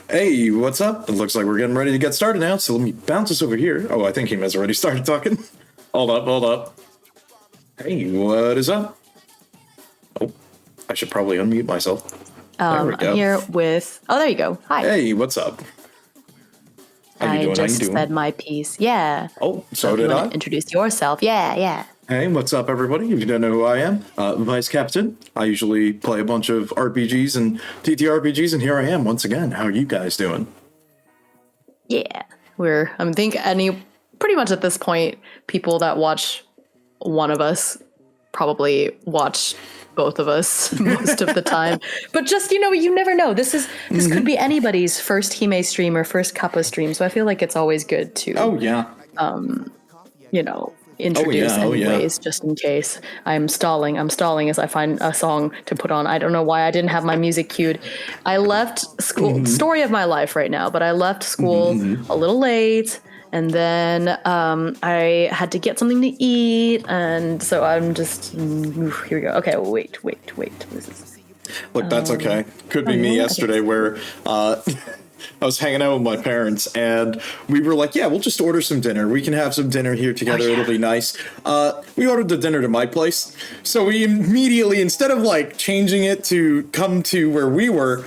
Hey, what's up? It looks like we're getting ready to get started now, so let me bounce us over here. Oh, I think Hime has already started talking. Hold up. Hey, what is up? Oh, I should probably unmute myself. I'm here with... Oh, there you go. Hi. Hey, what's up? How you doing? I just said my piece. Yeah. Oh, so did I? Introduce yourself. Yeah. Hey, what's up, everybody? If you don't know who I am, Vice Kappatain. I usually play a bunch of RPGs and TTRPGs, and here I am once again. How are you guys doing? Yeah. Pretty much at this point, people that watch one of us probably watch both of us most of the time. But just, you never know. This could be anybody's first Hime stream or first Kappa stream. So I feel like it's always good to, introduce anyways, just in case. I'm stalling as I find a song to put on. I don't know why I didn't have my music queued. I left school, story of my life right now, but I left school a little late. And then I had to get something to eat, and so I'm just here we go. Okay, wait. What is this? Look, that's okay. Could be me yesterday, where I was hanging out with my parents, and we were like, "Yeah, we'll just order some dinner. We can have some dinner here together. It'll be nice." We ordered the dinner to my place, so we immediately, instead of like changing it to come to where we were,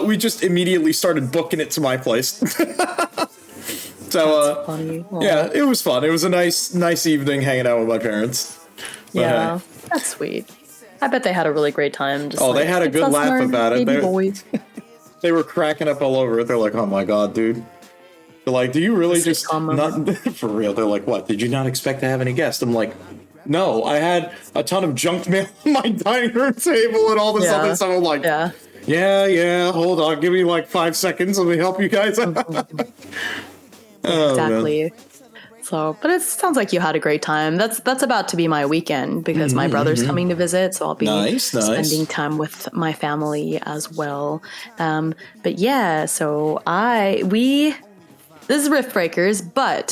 we just immediately started booking it to my place. So, yeah, it was fun. It was a nice evening hanging out with my parents. But, yeah, that's sweet. I bet they had a really great time. They had a good laugh about it. They were cracking up all over it. They're like, "Oh my god, dude!" They're like, "Do you really just not for real?" They're like, "What? Did you not expect to have any guests?" I'm like, "No, I had a ton of junk mail on my dining room table and all this other stuff." I'm like, "Yeah, hold on, give me like 5 seconds. Let me help you guys out." Exactly. So, but it sounds like you had a great time. That's about to be my weekend because my brother's coming to visit, so I'll be spending time with my family as well. But yeah, so this is Riftbreakers, but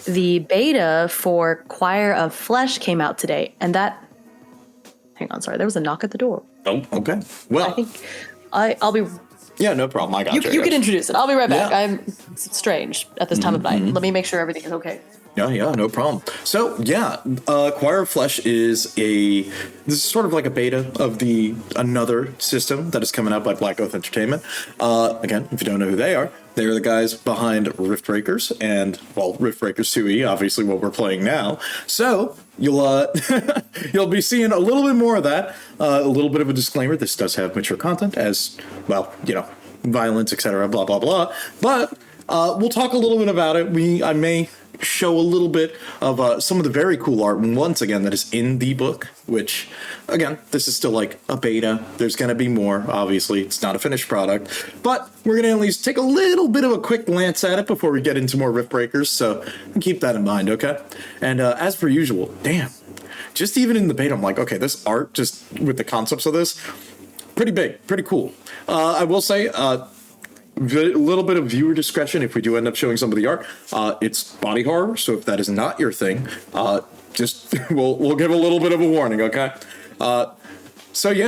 the beta for Choir of Flesh came out today, and hang on, sorry, there was a knock at the door. Oh, okay. Well, I think I'll be. Yeah, no problem. I got you. You can introduce it. I'll be right back. It's strange at this time of night. Let me make sure everything is okay. Yeah, no problem. So, Choir of Flesh this is sort of like a beta of another system that is coming out by Blackoath Entertainment. Again, if you don't know who they are, they're the guys behind Riftbreakers and, Riftbreakers 2E, obviously what we're playing now. So, you'll be seeing a little bit more of that. A little bit of a disclaimer, this does have mature content as, violence, etc., blah, blah, blah. But we'll talk a little bit about it. I may show a little bit of some of the very cool art once again that is in the book, which again, this is still like a beta. There's going to be more. Obviously, it's not a finished product, but we're going to at least take a little bit of a quick glance at it before we get into more Riftbreakers. So keep that in mind, okay? And as per usual, just even in the beta, I'm like, okay, this art, just with the concepts of this, pretty big, pretty cool. I will say, a little bit of viewer discretion if we do end up showing some of the art. It's body horror, so if that is not your thing, just we'll give a little bit of a warning, okay? Outside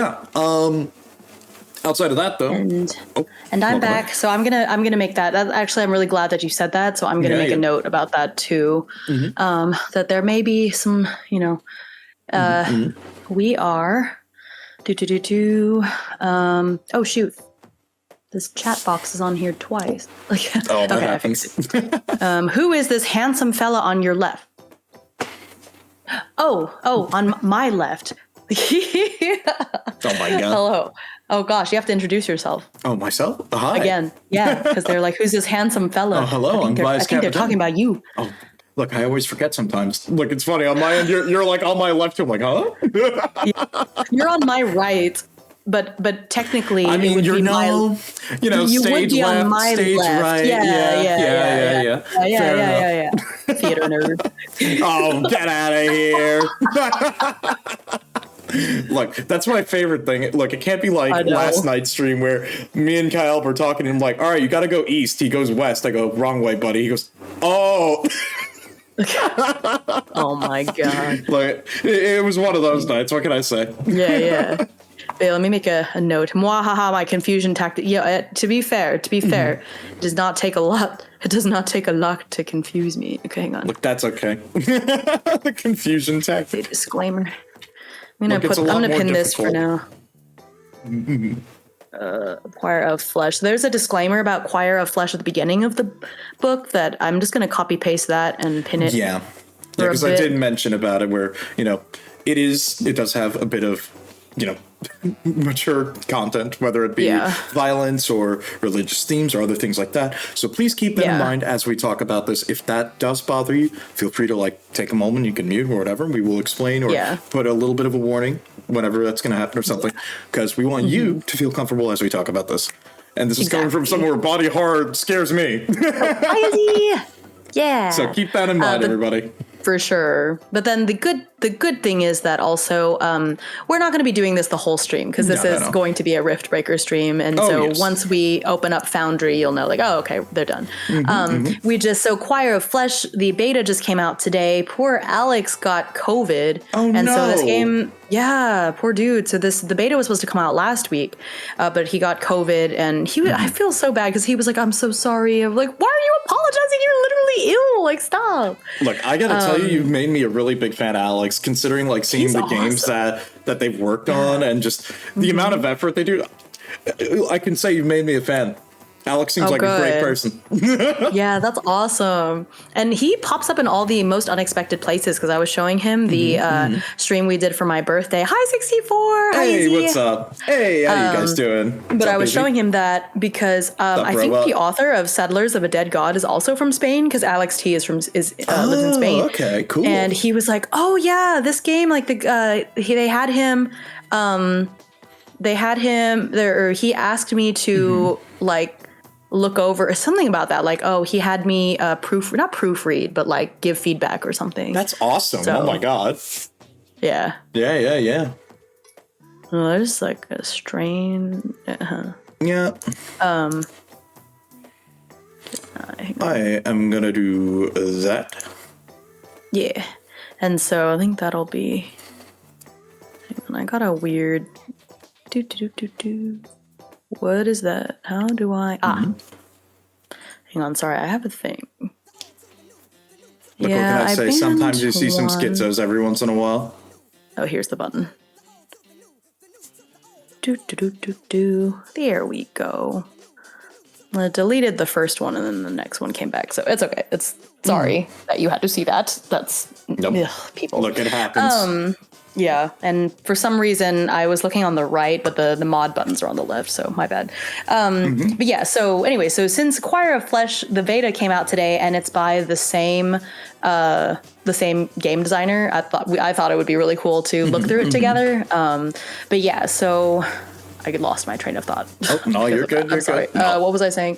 of that, though, and I'm back, so I'm gonna make that. Actually, I'm really glad that you said that, so I'm gonna make a note about that too. That there may be some, we are oh shoot. This chat box is on here twice. That happens. Who is this handsome fella on your left? Oh, on my left. Oh my god. Hello. Oh gosh, you have to introduce yourself. Oh, myself? Hi. Again. Yeah, because they're like, who's this handsome fella? Oh, hello. I think they're talking about you. Oh, look, I always forget sometimes. Look, it's funny. On my end, you're like on my left. I'm like, huh? You're on my right. But technically, I mean, you stage would be left, on my stage left. right. Yeah. Theater nerd. Oh, get out of here! Look, that's my favorite thing. Look, it can't be like last night's stream where me and Kyle were talking, and I'm like, "All right, you got to go east." He goes west. I go, "Wrong way, buddy." He goes, "Oh." Oh my god! Like it was one of those nights. What can I say? Yeah. Let me make a note. Mwahaha, my confusion tactic. Yeah, to be fair, it does not take a lot. It does not take a lot to confuse me. Okay, hang on. Look, that's okay. The confusion tactic. Disclaimer. I'm gonna pin this for now. Choir of Flesh. There's a disclaimer about Choir of Flesh at the beginning of the book that I'm just gonna copy paste that and pin it. Yeah, because I did mention about it where it does have a bit of mature content, whether it be violence or religious themes or other things like that. So please keep that in mind as we talk about this. If that does bother you, feel free to take a moment. You can mute or whatever. We will explain or put a little bit of a warning whenever that's going to happen or something, because we want you to feel comfortable as we talk about this. And this is coming from somewhere where body horror scares me. Yeah. So keep that in mind, everybody. For sure. But then the good thing is that also we're not going to be doing this the whole stream, because this is going to be a Riftbreaker stream. And once we open up Foundry, you'll know okay, they're done. So Choir of Flesh, the beta just came out today. Poor Alex got COVID. So this game, poor dude. So the beta was supposed to come out last week, but he got COVID, and I feel so bad because he was like, I'm so sorry. I'm like, why are you apologizing? You're literally ill. Stop. Look, I gotta tell you, you've made me a really big fan, Alex, considering seeing the games that they've worked on and just the amount of effort they do. I can say you've made me a fan. Alex seems like a great person. Yeah, that's awesome. And he pops up in all the most unexpected places, because I was showing him the stream we did for my birthday. Hi, 64. Hi, Hey, what's up? Hey, how you guys doing? But I was showing him that because I think the author of Settlers of a Dead God is also from Spain, because Alex T lives in Spain. Okay, cool. And he was like, oh yeah, this game, they had him there, or he asked me to look over something about that, he had me not proofread, but give feedback or something. That's awesome. Oh my god. Yeah. Well, there's a strain. Yeah. I am gonna do that. Yeah. And so I think that'll be. Hang on, I got a weird. What is that? How do I? Hang on. Sorry, I have a thing. Look, what can I say? Sometimes you see some schizos every once in a while. Oh, here's the button. There we go. I deleted the first one and then the next one came back, so it's okay. Sorry that you had to see that. That's people. Look, it happens. Yeah, and for some reason I was looking on the right, but the mod buttons are on the left, so my bad. But yeah, so anyway, so since Choir of Flesh, the beta came out today, and it's by the same game designer. I thought it would be really cool to look through it together. But yeah, so I lost my train of thought. Oh, you're good. I'm sorry. No. What was I saying?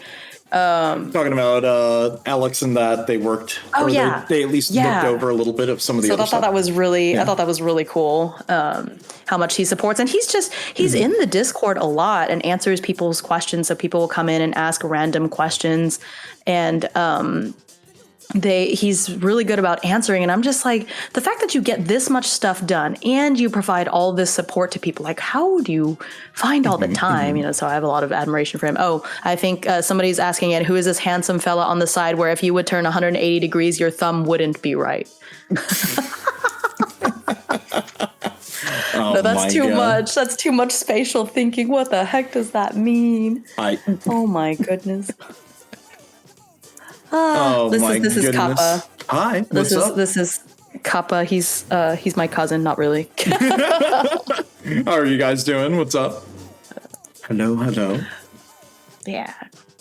Talking about Alex and that they worked. They at least looked over a little bit of some of the other stuff. I thought that was really cool. How much he supports, and he's in the Discord a lot and answers people's questions. So people will come in and ask random questions, and he's really good about answering. And I'm just like, the fact that you get this much stuff done and you provide all this support to people, how do you find all the time? So I have a lot of admiration for him. Oh, I think somebody's asking it, who is this handsome fella on the side where if you would turn 180 degrees, your thumb wouldn't be right? No, that's too much. That's too much spatial thinking. What the heck does that mean? Oh my goodness. This is Kappa. Hi. What's up? This is Kappa. He's my cousin. Not really. How are you guys doing? What's up? Hello. Yeah.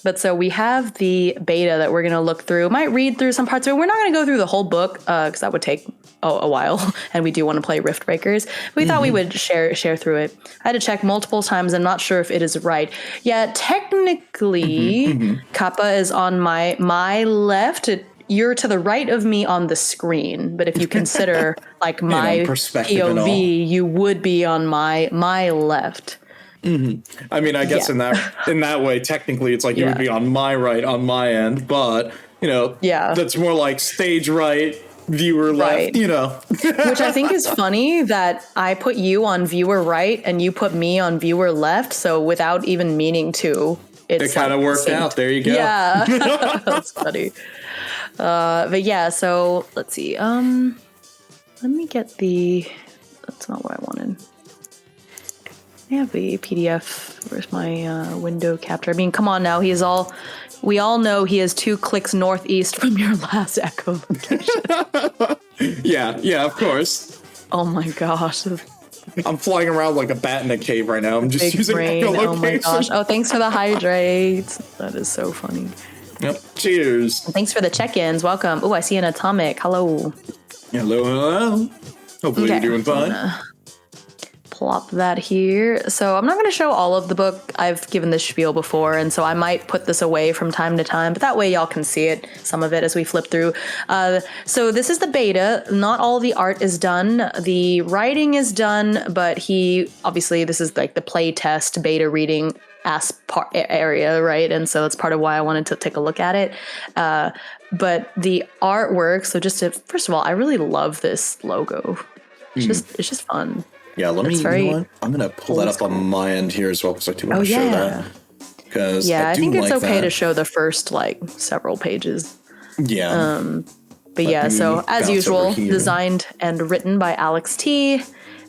But so we have the beta that we're going to look through. Might read through some parts of it. We're not going to go through the whole book because that would take a while, and we do want to play Riftbreakers. We thought we would share through it. I had to check multiple times. I'm not sure if it is right. Yeah, technically, Kappa is on my left. You're to the right of me on the screen, but if you consider my POV, you would be on my left. I mean, I guess in that way, technically, it's you would be on my right, on my end, but that's more like stage right, viewer left, Right. you know. Which I think is funny that I put you on viewer right and you put me on viewer left. So without even meaning to, it kind of worked out. There you go. Yeah. That's funny. But yeah, so let's see. Let me get that's not what I wanted. I have the PDF. Where's my window capture? I mean, come on now. We all know he is 2 clicks northeast from your last echo location. Yeah, of course. Oh my gosh. I'm flying around like a bat in a cave right now. I'm just Big using brain. echolocation. Oh my gosh. Oh, thanks for the hydrates. That is so funny. Yep. Cheers. Thanks for the check-ins. Welcome. Oh, I see an atomic. Hello. Hello. Hopefully you're doing fine. Plop that here. So I'm not going to show all of the book. I've given this spiel before, and so I might put this away from time to time, but that way y'all can see it, some of it, as we flip through. So this is the beta. Not all the art is done. The writing is done, but obviously this is like the play test beta reading area, right? And so it's part of why I wanted to take a look at it. But the artwork, so first of all, I really love this logo. It's just fun. Yeah, you know what? I'm going to pull that up on my end here as well, because I do want to show that. Because I think it's okay to show the first, several pages. Yeah. But yeah, so as usual, designed and written by Alex T.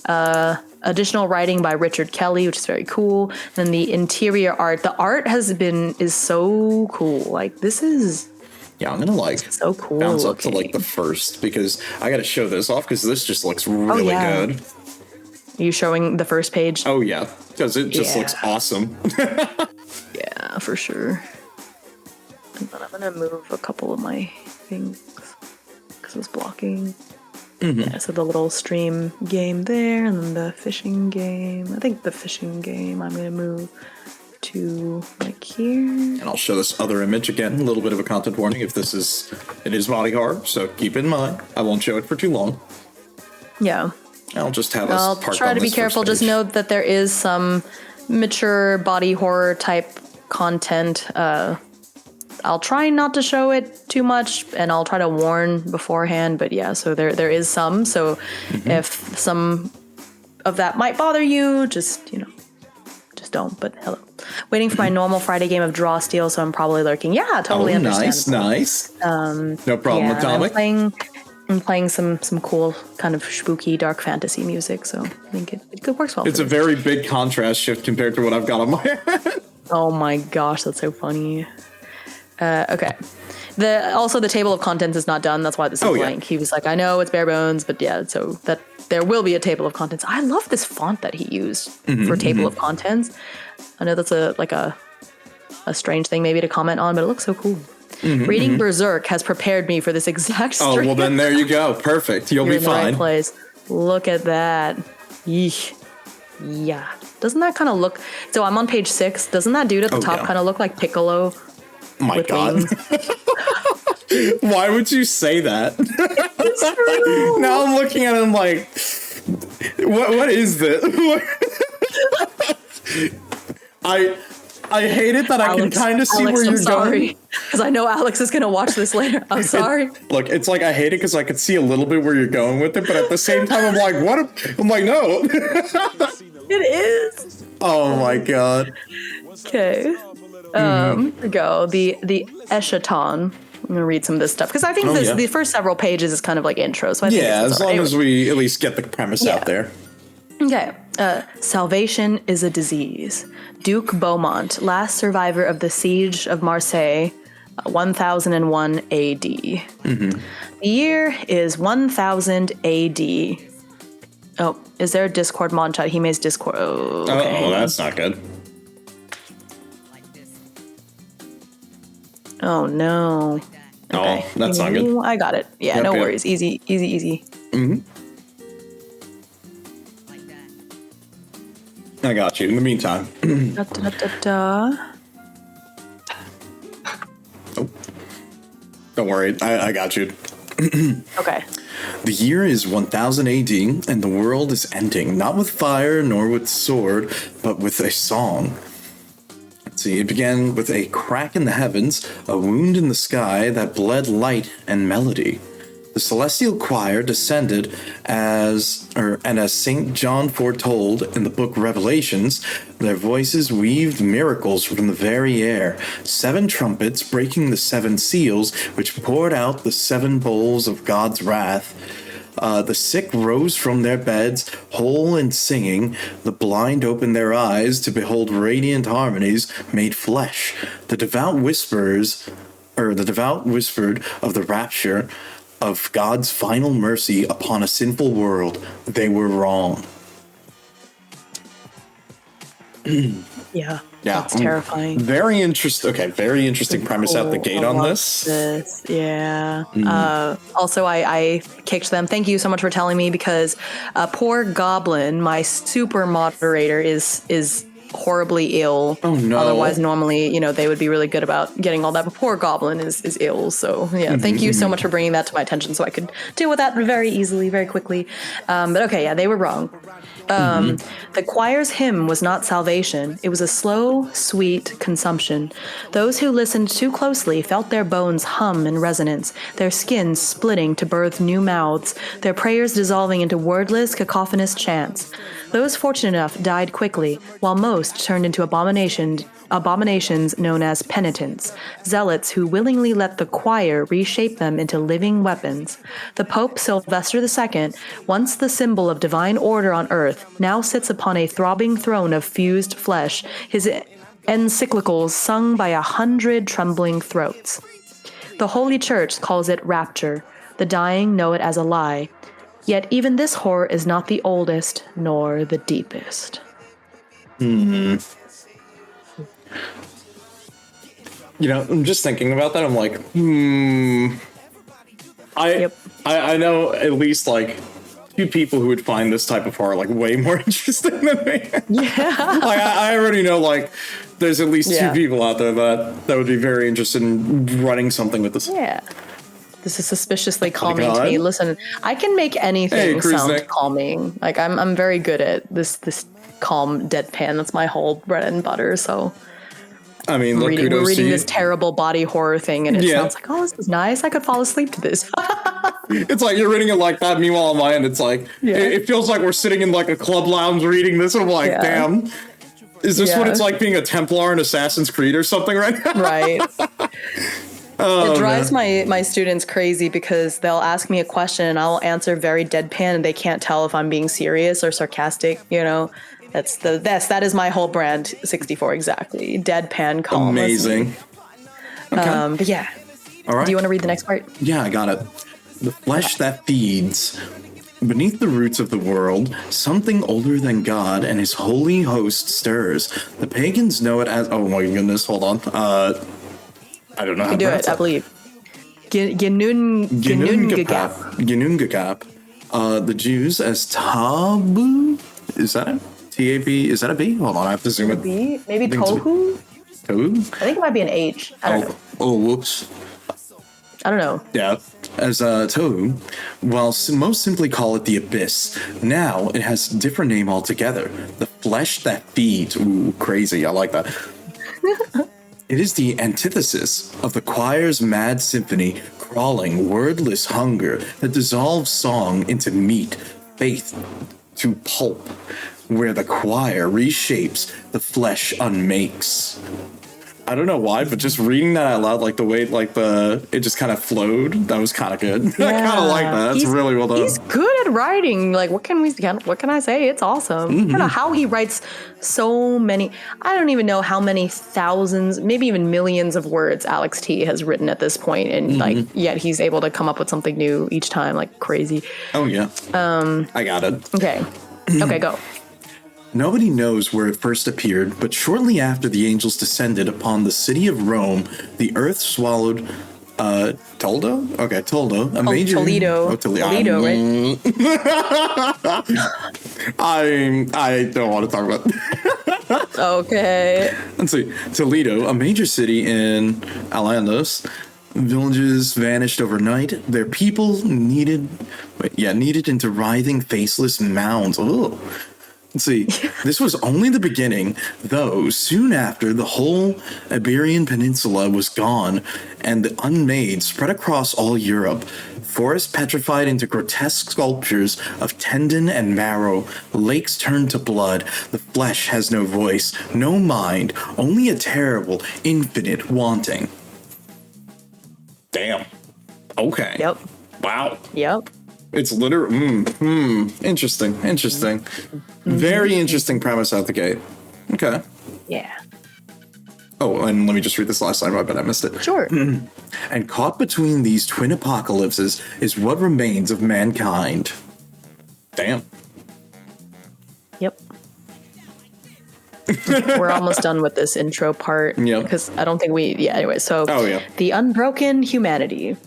Additional writing by Richard Kelly, which is very cool. And then the interior art. The art is so cool. Like, this is... Yeah, I'm gonna so cool. Bounce up to the first, because I got to show this off because this just looks really good. Are you showing the first page? Oh yeah, because it just looks awesome. Yeah, for sure. And then I'm gonna move a couple of my things because it's blocking. Yeah, so the little stream game there, and then the fishing game. I think the fishing game I'm gonna move to here. And I'll show this other image again. A little bit of a content warning. It is body horror, so keep in mind. I won't show it for too long. Yeah. I'll just have us I'll try to be careful. Just note that there is some mature body horror type content. I'll try not to show it too much, and I'll try to warn beforehand. But yeah, so there is some. So if some of that might bother you, just don't. But hello. Waiting for my normal Friday game of Draw Steel, so I'm probably lurking. Yeah, totally understandable. Nice. No problem, Atomic. I'm playing some cool kind of spooky dark fantasy music, so I think it works well. It's a very big contrast shift compared to what I've got on my head. Oh my gosh, that's so funny. Okay. The table of contents is not done. That's why this is blank. He was like, I know it's bare bones, but yeah, so that there will be a table of contents. I love this font that he used for table of contents. I know that's a strange thing maybe to comment on, but it looks so cool. Reading Berserk has prepared me for this exact stream. Oh, well then there you go. Perfect. You'll be fine. Right place. Look at that. Yeesh. Yeah. Doesn't that kind of look... So I'm on page 6. Doesn't that dude at the top kind of look like Piccolo? My God. Why would you say that? Now I'm looking at him like, what is this? I hate it that I can kind of see where you're going. Because I know Alex is going to watch this later. I'm sorry. Look, it's like I hate it because I could see a little bit where you're going with it, but at the same time, I'm like, what? I'm like, no. It is. Oh my God. Okay. Here we go. The Eschaton. I'm going to read some of this stuff because I think the first several pages is kind of like intro. So I think as long as we at least get the premise out there. Okay. Salvation is a disease. Duke Beaumont, last survivor of the siege of Marseille, 1001 AD. The year is 1000 AD. Oh, is there a Discord mod chat? Hime's Discord. Oh, okay. Oh, that's not good. Oh, no. Okay. Oh, that's not good. I got it. Yeah, no worries. Easy. I got you. In the meantime. Oh. Don't worry. I got you. Okay. The year is 1000 AD, and the world is ending, not with fire nor with sword, but with a song. Let's see, it began with a crack in the heavens, a wound in the sky that bled light and melody. The celestial choir descended as St. John foretold in the book Revelations, their voices weaved miracles from the very air, 7 trumpets breaking the 7 seals, which poured out the 7 bowls of God's wrath. The sick rose from their beds, whole and singing. The blind opened their eyes to behold radiant harmonies made flesh. The devout whispered of the rapture of God's final mercy upon a sinful world. They were wrong. Yeah. That's terrifying. Very interesting. Okay, very interesting premise out the gate on this. Yeah. Also, I kicked them. Thank you so much for telling me, because poor Goblin, my super moderator, is horribly ill. Oh no. Otherwise, normally, they would be really good about getting all that. But poor Goblin is ill. So yeah, thank you so much for bringing that to my attention so I could deal with that very easily, very quickly. But okay, yeah, they were wrong. The choir's hymn was not salvation. It was a slow, sweet consumption. Those who listened too closely felt their bones hum in resonance, their skins splitting to birth new mouths, their prayers dissolving into wordless, cacophonous chants. Those fortunate enough died quickly, while most turned into abominations known as penitents, zealots who willingly let the choir reshape them into living weapons. The Pope Sylvester II, once the symbol of divine order on earth, now sits upon a throbbing throne of fused flesh, his encyclicals sung by 100 trembling throats. The Holy Church calls it rapture. The dying know it as a lie. Yet even this horror is not the oldest, nor the deepest. I'm just thinking about that. I'm like, I know at least like 2 people who would find this type of horror like way more interesting than me. Yeah. Like I already know like there's at least 2 people out there that would be very interested in running something with this. Yeah. This is suspiciously calming to me. Listen, I can make anything sound calming. Like I'm very good at this calm deadpan. That's my whole bread and butter. So I mean, we're reading this terrible body horror thing, and it sounds like, oh, this is nice. I could fall asleep to this. It's like you're reading it like that. Meanwhile, on my end, it's like it feels like we're sitting in like a club lounge reading this. And I'm like, damn, is this what it's like being a Templar in Assassin's Creed or something right now? Right. It drives my students crazy because they'll ask me a question and I'll answer very deadpan, and they can't tell if I'm being serious or sarcastic. That is my whole brand. 64 exactly. Deadpan, calm. Amazing. Okay. But yeah. All right. Do you want to read the next part? Yeah, I got it. The flesh that feeds. Beneath the roots of the world, something older than God and his holy host stirs. The pagans know it as. Oh my goodness! Hold on. I don't know how to do it. I believe. Genungagap. The Jews as Tabu. Is that it? T-A-B. Is that a B? Hold on, I have to zoom it. B? Maybe Tohu? Tohu? I think it might be an H. I don't know. Oh, whoops. I don't know. Yeah. As Tohu, while most simply call it the Abyss, now it has a different name altogether. The flesh that feeds. Ooh, crazy. I like that. It is the antithesis of the choir's mad symphony, crawling, wordless hunger that dissolves song into meat, faith to pulp, where the choir reshapes, the flesh unmakes. I don't know why, but just reading that out loud, like the way, it just kind of flowed. That was kind of good. Yeah. I kind of like that. That's really well done. He's good at writing. Like, what can I say? It's awesome. I don't know how he writes so many. I don't even know how many thousands, maybe even millions of words Alex T has written at this point, and yet he's able to come up with something new each time, like crazy. Oh yeah. I got it. Okay. Okay, go. Nobody knows where it first appeared, but shortly after the angels descended upon the city of Rome, the earth swallowed Toledo? Okay, Toledo. Toledo. Oh, Toledo, right? I don't want to talk about that. Okay. Let's see. Toledo, a major city in Al-Andalus. Villages vanished overnight. Their people needed into writhing, faceless mounds. Ugh. Let's see. This was only the beginning, though soon after the whole Iberian Peninsula was gone and the unmade spread across all Europe. Forests petrified into grotesque sculptures of tendon and marrow, lakes turned to blood, the flesh has no voice, no mind, only a terrible, infinite wanting. Damn. Okay. Yep. Wow. Yep. It's literally, interesting. Very interesting premise out the gate. Okay. Yeah. Oh, and let me just read this last line. I bet I missed it. Sure. And caught between these twin apocalypses is what remains of mankind. Damn. Yep. We're almost done with this intro part. Yep. Because I don't think anyway. So, yeah. The unbroken humanity.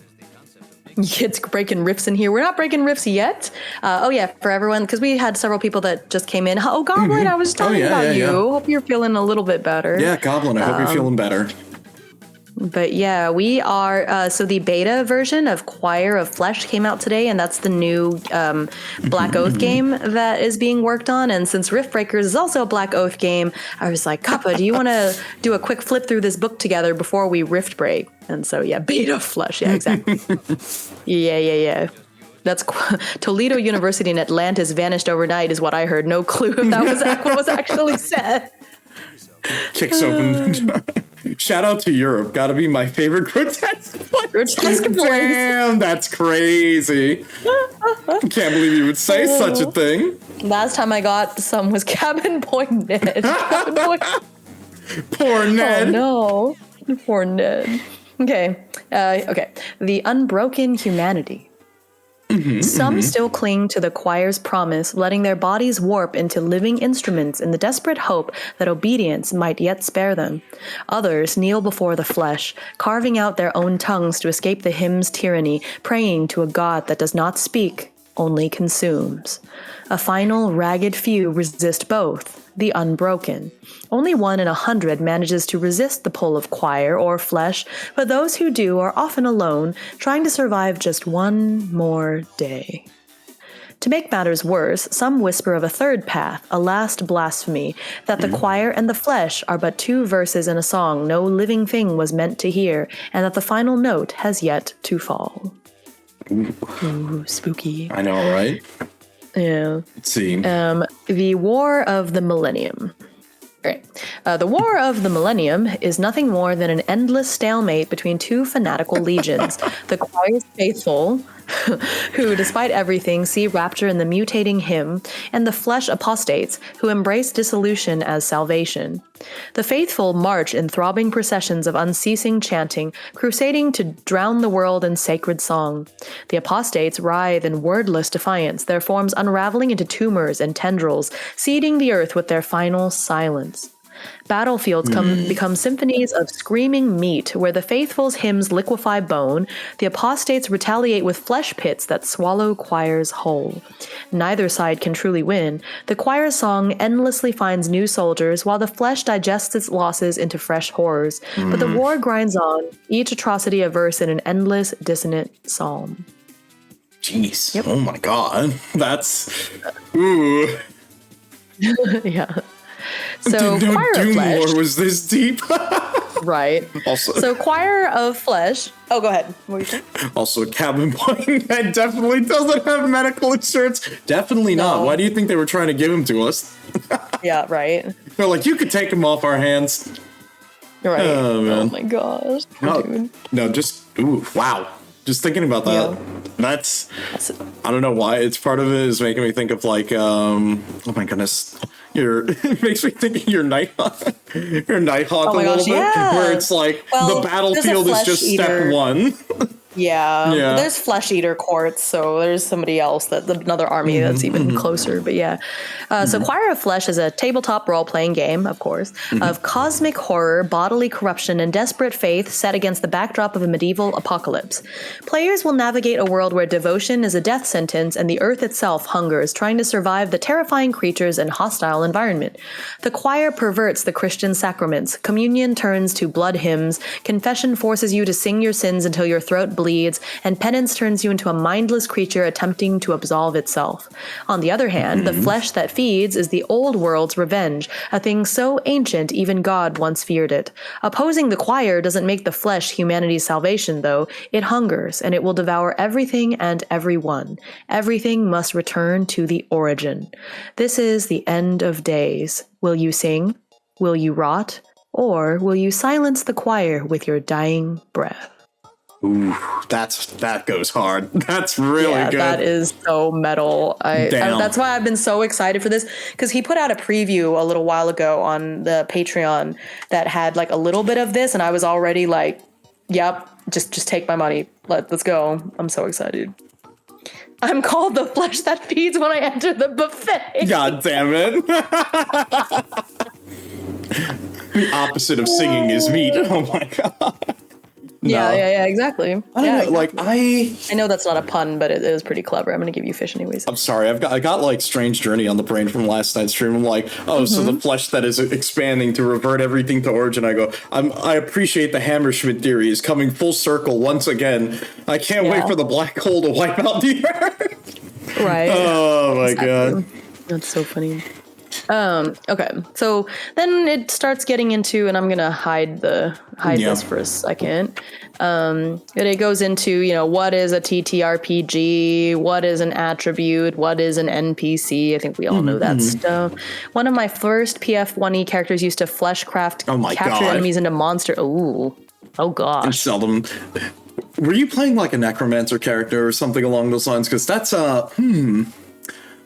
Kids breaking riffs in here. We're not breaking riffs yet. For everyone, because we had several people that just came in. Oh, Goblin, I was talking about you. Hope you're feeling a little bit better. Yeah, Goblin, I hope you're feeling better. But yeah, we are. So the beta version of Choir of Flesh came out today, and that's the new Black Oath game that is being worked on. And since Riftbreakers is also a Black Oath game, I was like, Kappa, do you want to do a quick flip through this book together before we Riftbreak? And so, yeah, Beta Flesh. Yeah, exactly. Yeah. That's Toledo University in Atlantis vanished overnight is what I heard. No clue if that was what was actually said. Kicks open the door. Shout out to Europe. Gotta be my favorite grotesque place. Damn, that's crazy. Can't believe you would say such a thing. Last time I got some was Cabin Point Ned. Poor Ned. Oh, no. Poor Ned. Okay. The unbroken humanity. Some still cling to the choir's promise, letting their bodies warp into living instruments in the desperate hope that obedience might yet spare them. Others kneel before the flesh, carving out their own tongues to escape the hymn's tyranny, praying to a god that does not speak, only consumes. A final ragged few resist both, the unbroken. Only 1 in 100 manages to resist the pull of choir or flesh, but those who do are often alone, trying to survive just one more day. To make matters worse, some whisper of a third path, a last blasphemy, that the choir and the flesh are but 2 verses in a song no living thing was meant to hear, and that the final note has yet to fall. Ooh, spooky. I know, right? Yeah. Let's see. The War of the Millennium. Right. The War of the Millennium is nothing more than an endless stalemate between 2 fanatical legions. The choir's faithful, who, despite everything, see rapture in the mutating hymn, and the flesh apostates, who embrace dissolution as salvation. The faithful march in throbbing processions of unceasing chanting, crusading to drown the world in sacred song. The apostates writhe in wordless defiance, their forms unraveling into tumors and tendrils, seeding the earth with their final silence. Battlefields become symphonies of screaming meat, where the faithful's hymns liquefy bone, the apostates retaliate with flesh pits that swallow choirs whole. Neither side can truly win. The choir's song endlessly finds new soldiers, while the flesh digests its losses into fresh horrors. But the war grinds on, each atrocity a verse in an endless, dissonant psalm. Jeez. Yep. Oh my god. That's... Ooh. Yeah. So, Choir of Flesh. Doom was this deep. Right. Also, so Choir of Flesh. Oh, go ahead. What were you saying? Also, Cabin Point Ned definitely doesn't have medical insurance. Definitely not. Why do you think they were trying to give him to us? Yeah, right. They're like, you could take him off our hands. Right. Oh, man. Oh my gosh. No, just, ooh, wow. Just thinking about that, that's I don't know why. It's part of it is making me think of like, oh my goodness, it makes me think of your Nighthawk a little bit, where it's like the battlefield is just step 1. Yeah, there's Flesh Eater courts, so there's somebody else, another army that's even closer. But yeah, so Choir of Flesh is a tabletop role-playing game, of course, of cosmic horror, bodily corruption, and desperate faith set against the backdrop of a medieval apocalypse. Players will navigate a world where devotion is a death sentence and the earth itself hungers, trying to survive the terrifying creatures and hostile environment. The choir perverts the Christian sacraments. Communion turns to blood hymns. Confession forces you to sing your sins until your throat bleeds bleeds, and penance turns you into a mindless creature attempting to absolve itself. On the other hand, the flesh that feeds is the old world's revenge, a thing so ancient even God once feared it. Opposing the choir doesn't make the flesh humanity's salvation, though. It hungers, and it will devour everything and everyone. Everything must return to the origin. This is the end of days. Will you sing? Will you rot? Or will you silence the choir with your dying breath? Ooh, that goes hard. That's really good. That is so metal. That's why I've been so excited for this, because he put out a preview a little while ago on the Patreon that had like a little bit of this, and I was already like, yep, just take my money. Let's go. I'm so excited. I'm called the flesh that feeds when I enter the buffet. God damn it. The opposite of singing is meat. Oh my god. No. Yeah, exactly. I don't know, like I know that's not a pun, but it is pretty clever. I'm gonna give you fish anyways. I'm sorry, I got like Strange Journey on the brain from last night's stream. I'm like, so the flesh that is expanding to revert everything to origin. I appreciate the Hammerschmidt theory is coming full circle once again. I can't wait for the black hole to wipe out the earth. Right. Oh my god. That's so funny. Okay, so then it starts getting into, and I'm gonna hide this for a second. And it goes into, what is a TTRPG, what is an attribute, what is an NPC. I think we all know that stuff. One of my first PF1E characters used to fleshcraft capture enemies into monster. Oh gosh. And sell them. Were you playing like a necromancer character or something along those lines? Because that's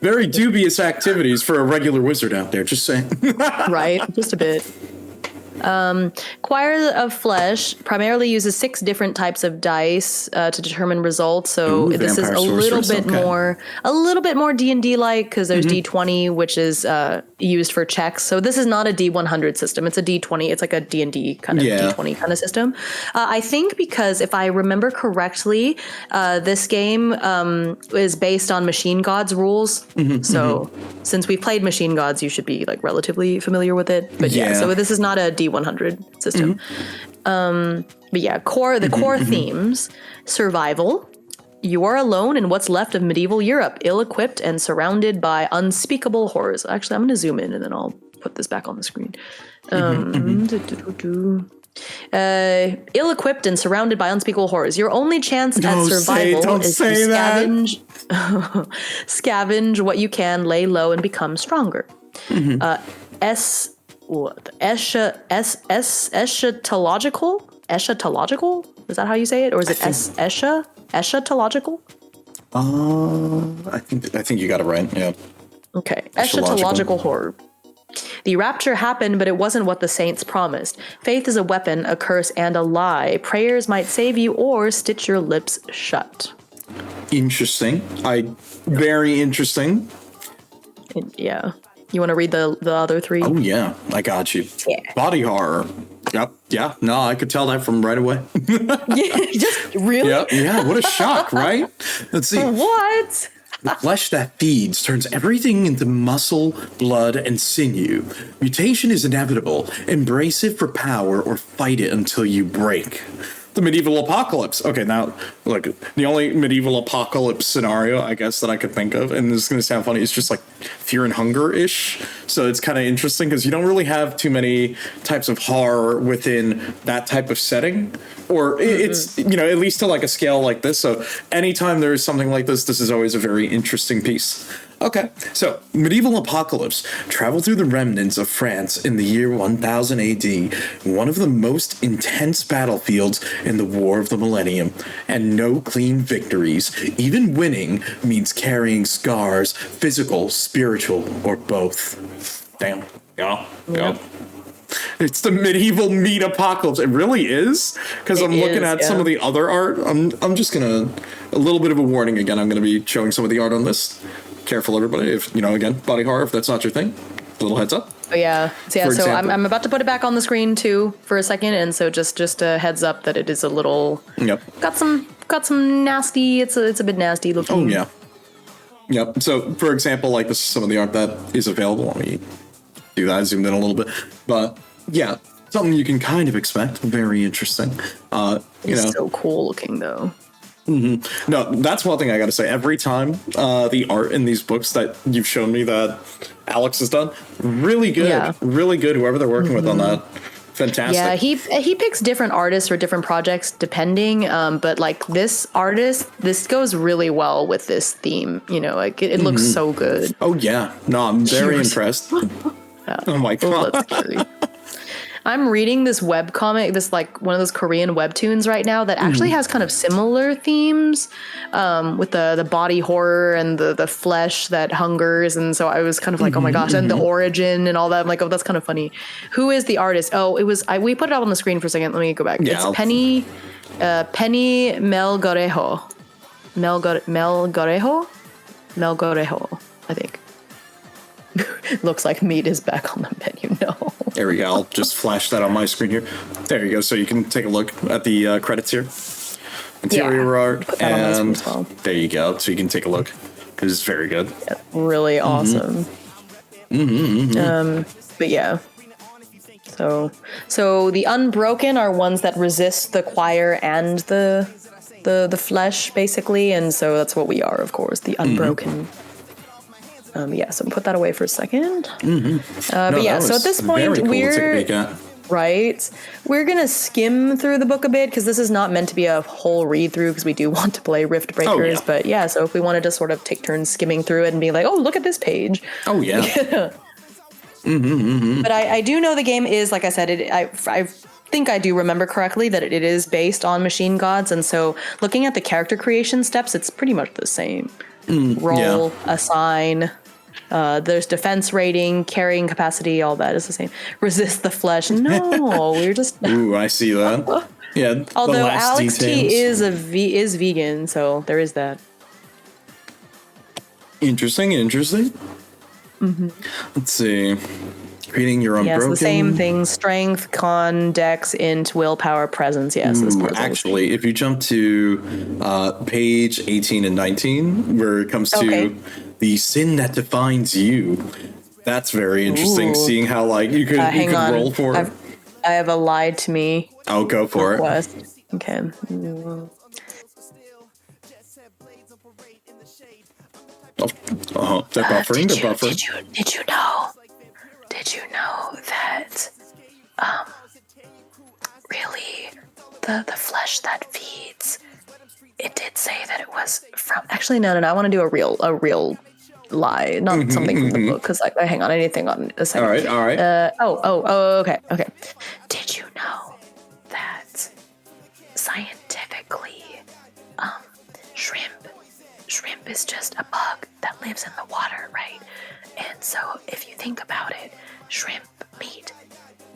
very dubious activities for a regular wizard out there, just saying. Right, just a bit. Choir of Flesh primarily uses 6 different types of dice to determine results. So this is a little bit more D&D like, because there's D20, which is used for checks. So this is not a D100 system. It's a D20. It's like a D&D kind of D20 kind of system. I think because if I remember correctly, this game is based on Machine Gods rules. So since we've played Machine Gods, you should be like relatively familiar with it. But so this is not a D100 system. But yeah, the core themes: survival. You are alone in what's left of medieval Europe, ill-equipped and surrounded by unspeakable horrors. Actually, I'm going to zoom in and then I'll put this back on the screen. Ill-equipped and surrounded by unspeakable horrors. Your only chance at survival is to scavenge what you can, lay low, and become stronger. Eschatological? Is that how you say it? Or is it eschatological? I think you got it right. Yeah. Okay. Eschatological horror. The rapture happened, but it wasn't what the saints promised. Faith is a weapon, a curse, and a lie. Prayers might save you or stitch your lips shut. Interesting. Very interesting. Yeah. You want to read the other 3? Oh, yeah. I got you. Yeah. Body horror. Yep. Yeah. No, I could tell that from right away. Just really? Yeah. What a shock, right? Let's see. What? The flesh that feeds turns everything into muscle, blood, and sinew. Mutation is inevitable. Embrace it for power or fight it until you break. The medieval apocalypse. Okay, now, look, the only medieval apocalypse scenario, I guess, that I could think of, and this is going to sound funny, it's just like fear and hunger-ish. So it's kind of interesting because you don't really have too many types of horror within that type of setting. Or it's, at least to like a scale like this. So anytime there's something like this, this is always a very interesting piece. Okay, so medieval apocalypse. Travel through the remnants of France in the year 1000 AD, one of the most intense battlefields in the War of the Millennium, and no clean victories. Even winning means carrying scars, physical, spiritual, or both. Damn. Yeah. It's the medieval meat apocalypse. It really is, because I'm looking at some of the other art. I'm just gonna, a little bit of a warning again. I'm gonna be showing some of the art on this. Careful, everybody. If again, body horror. If that's not your thing, a little heads up. Oh yeah. So I'm about to put it back on the screen too for a second, and so just a heads up that it is a little. Yep. Got some nasty. It's a bit nasty looking. Oh yeah. Yep. So for example, like this is some of the art that is available. Let me do that. I zoomed in a little bit, but yeah, something you can kind of expect. Very interesting. It's so cool looking though. No, that's one thing I got to say. Every time the art in these books that you've shown me that Alex has done, really good, really good. Whoever they're working with on that, fantastic. Yeah, he picks different artists for different projects depending. But like this artist, this goes really well with this theme. You know, like it looks so good. Oh yeah, no, I'm very impressed. Oh my god. That's scary. I'm reading this webcomic, this like one of those Korean webtoons right now that actually has kind of similar themes with the body horror and the flesh that hungers. And so I was kind of like, oh my gosh, and the origin and all that. I'm like, oh, that's kind of funny. Who is the artist? Oh, it was, we put it up on the screen for a second. Let me go back. Yeah, it's Penny Melgorejo. Melgorejo, I think. Looks like meat is back on the menu. No. There we go. I'll just flash that on my screen here. There you go. So you can take a look at the credits here. Interior art. And there you go. So you can take a look because it's very good. Yeah, really awesome. But yeah. So the unbroken are ones that resist the choir and the flesh, basically. And so that's what we are, of course. The unbroken. So put that away for a second. But yeah, so at this point, we're gonna skim through the book a bit because this is not meant to be a whole read through because we do want to play Riftbreakers. But yeah, so if we wanted to sort of take turns skimming through it and be like, oh, look at this page. Oh yeah. But I do know the game is, like I said, I think I do remember correctly that it is based on Machine Gods, and so looking at the character creation steps, it's pretty much the same. Roll, assign. There's defense rating, carrying capacity, all that is the same. Resist the flesh. No, we're just. Ooh, I see that. Yeah. Although Alex T is vegan, so there is that. Interesting. Let's see. Creating your unbroken. Yes, the same thing. Strength, con, dex, int, willpower, presence. Yes. Actually, if you jump to page 18 and 19, where it comes to the sin that defines you, that's very interesting. Seeing how like you could roll for it. I have a lied to me. Oh, go for it. Okay. They're buffering. Did you know that really the flesh that feeds, it did say that it was from, actually no, I want to do a real lie, not something from the book, because hang on, I need to think on a second. All right. Okay. Did you know that scientifically shrimp is just a bug that lives in the water, right? And so if you think about it, shrimp meat,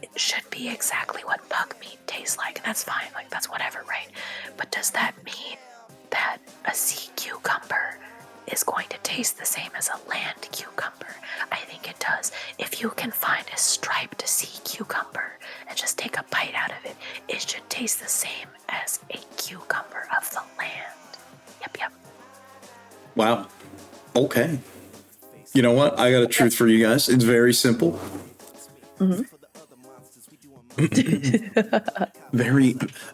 it should be exactly what bug meat tastes like, and that's fine, like that's whatever, right? But does that mean that a sea cucumber is going to taste the same as a land cucumber? I think it does. If you can find a striped sea cucumber and just take a bite out of it, it should taste the same as a cucumber of the land. Yep. Wow. Okay. You know what? I got a truth for you guys. It's very simple. A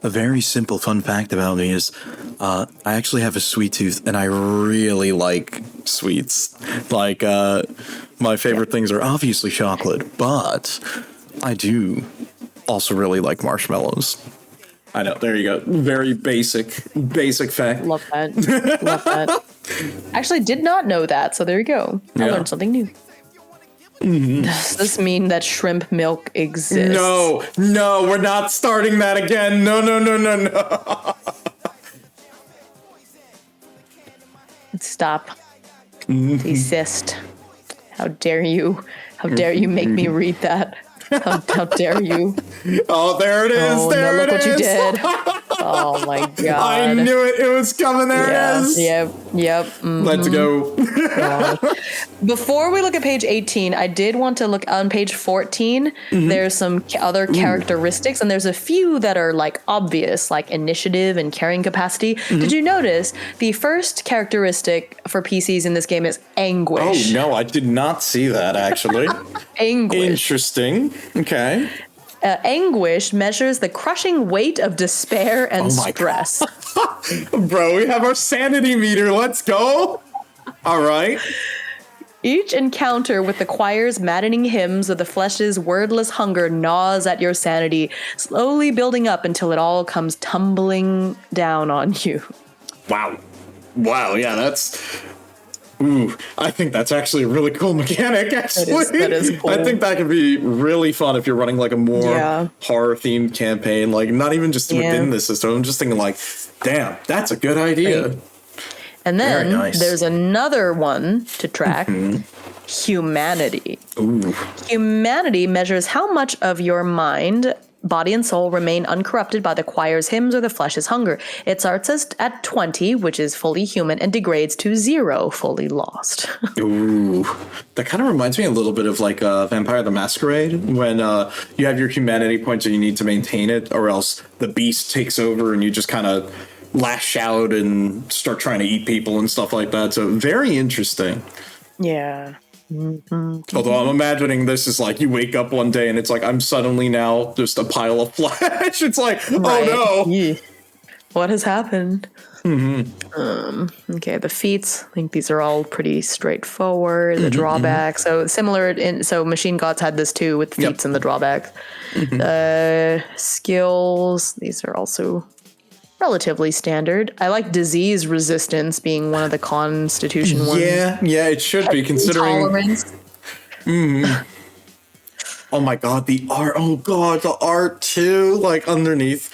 very simple fun fact about me is I actually have a sweet tooth and I really like sweets. Like my favorite things are obviously chocolate, but I do also really like marshmallows. I know. There you go. Very basic fact. Love that. Actually did not know that, so there you go. I learned something new. Does this mean that shrimp milk exists? No, we're not starting that again. No. Stop. Desist. How dare you make me read that? How dare you? Oh, there it is. Oh, there no, it is. Look what you did. Oh my god. I knew it. It was coming. There it is. Yep. Let's go. Before we look at page 18, I did want to look on page 14. There's some other characteristics, and there's a few that are like obvious, like initiative and carrying capacity. Did you notice the first characteristic for PCs in this game is anguish? Oh no, I did not see that actually. Anguish. Interesting. Okay. Anguish measures the crushing weight of despair and stress. Bro, we have our sanity meter. Let's go. All right. Each encounter with the choir's maddening hymns of the flesh's wordless hunger gnaws at your sanity, slowly building up until it all comes tumbling down on you. Wow. Wow, yeah, that's... Ooh, I think that's actually a really cool mechanic, actually. That is cool. I think that could be really fun if you're running like a more horror-themed campaign, like not even just within the system. I'm just thinking like, damn, that's a good idea. Right. And then there's another one to track, humanity. Ooh. Humanity measures how much of your mind, body, and soul remain uncorrupted by the choir's hymns or the flesh's hunger. It starts at 20, which is fully human, and degrades to 0, fully lost. Ooh. That kind of reminds me a little bit of like Vampire the Masquerade, when you have your humanity points and you need to maintain it, or else the beast takes over and you just kind of lash out and start trying to eat people and stuff like that. So very interesting. Yeah. Mm-hmm. Although I'm imagining this is like you wake up one day and it's like I'm suddenly now just a pile of flesh. It's like, oh no. Yeah. What has happened? Okay, the feats. I think these are all pretty straightforward. The drawbacks. So similar so Machine Gods had this too with feats and the drawbacks. Skills. These are also relatively standard. I like disease resistance being one of the constitution ones. Yeah, it should be considering. Tolerance. Oh my god, the art. Oh god, the art too. Like underneath,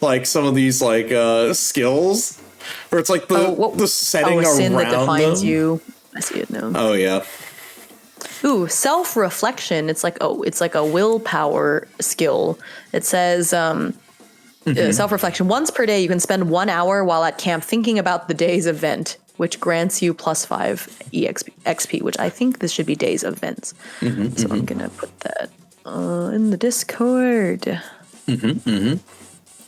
like some of these like skills, where it's like the setting a sin around that defines them. you. I see it now. Oh yeah. Ooh, self-reflection. It's like a willpower skill. It says self-reflection. Once per day, you can spend 1 hour while at camp thinking about the day's event, which grants you +5 XP, which I think this should be days of events. So I'm going to put that in the Discord.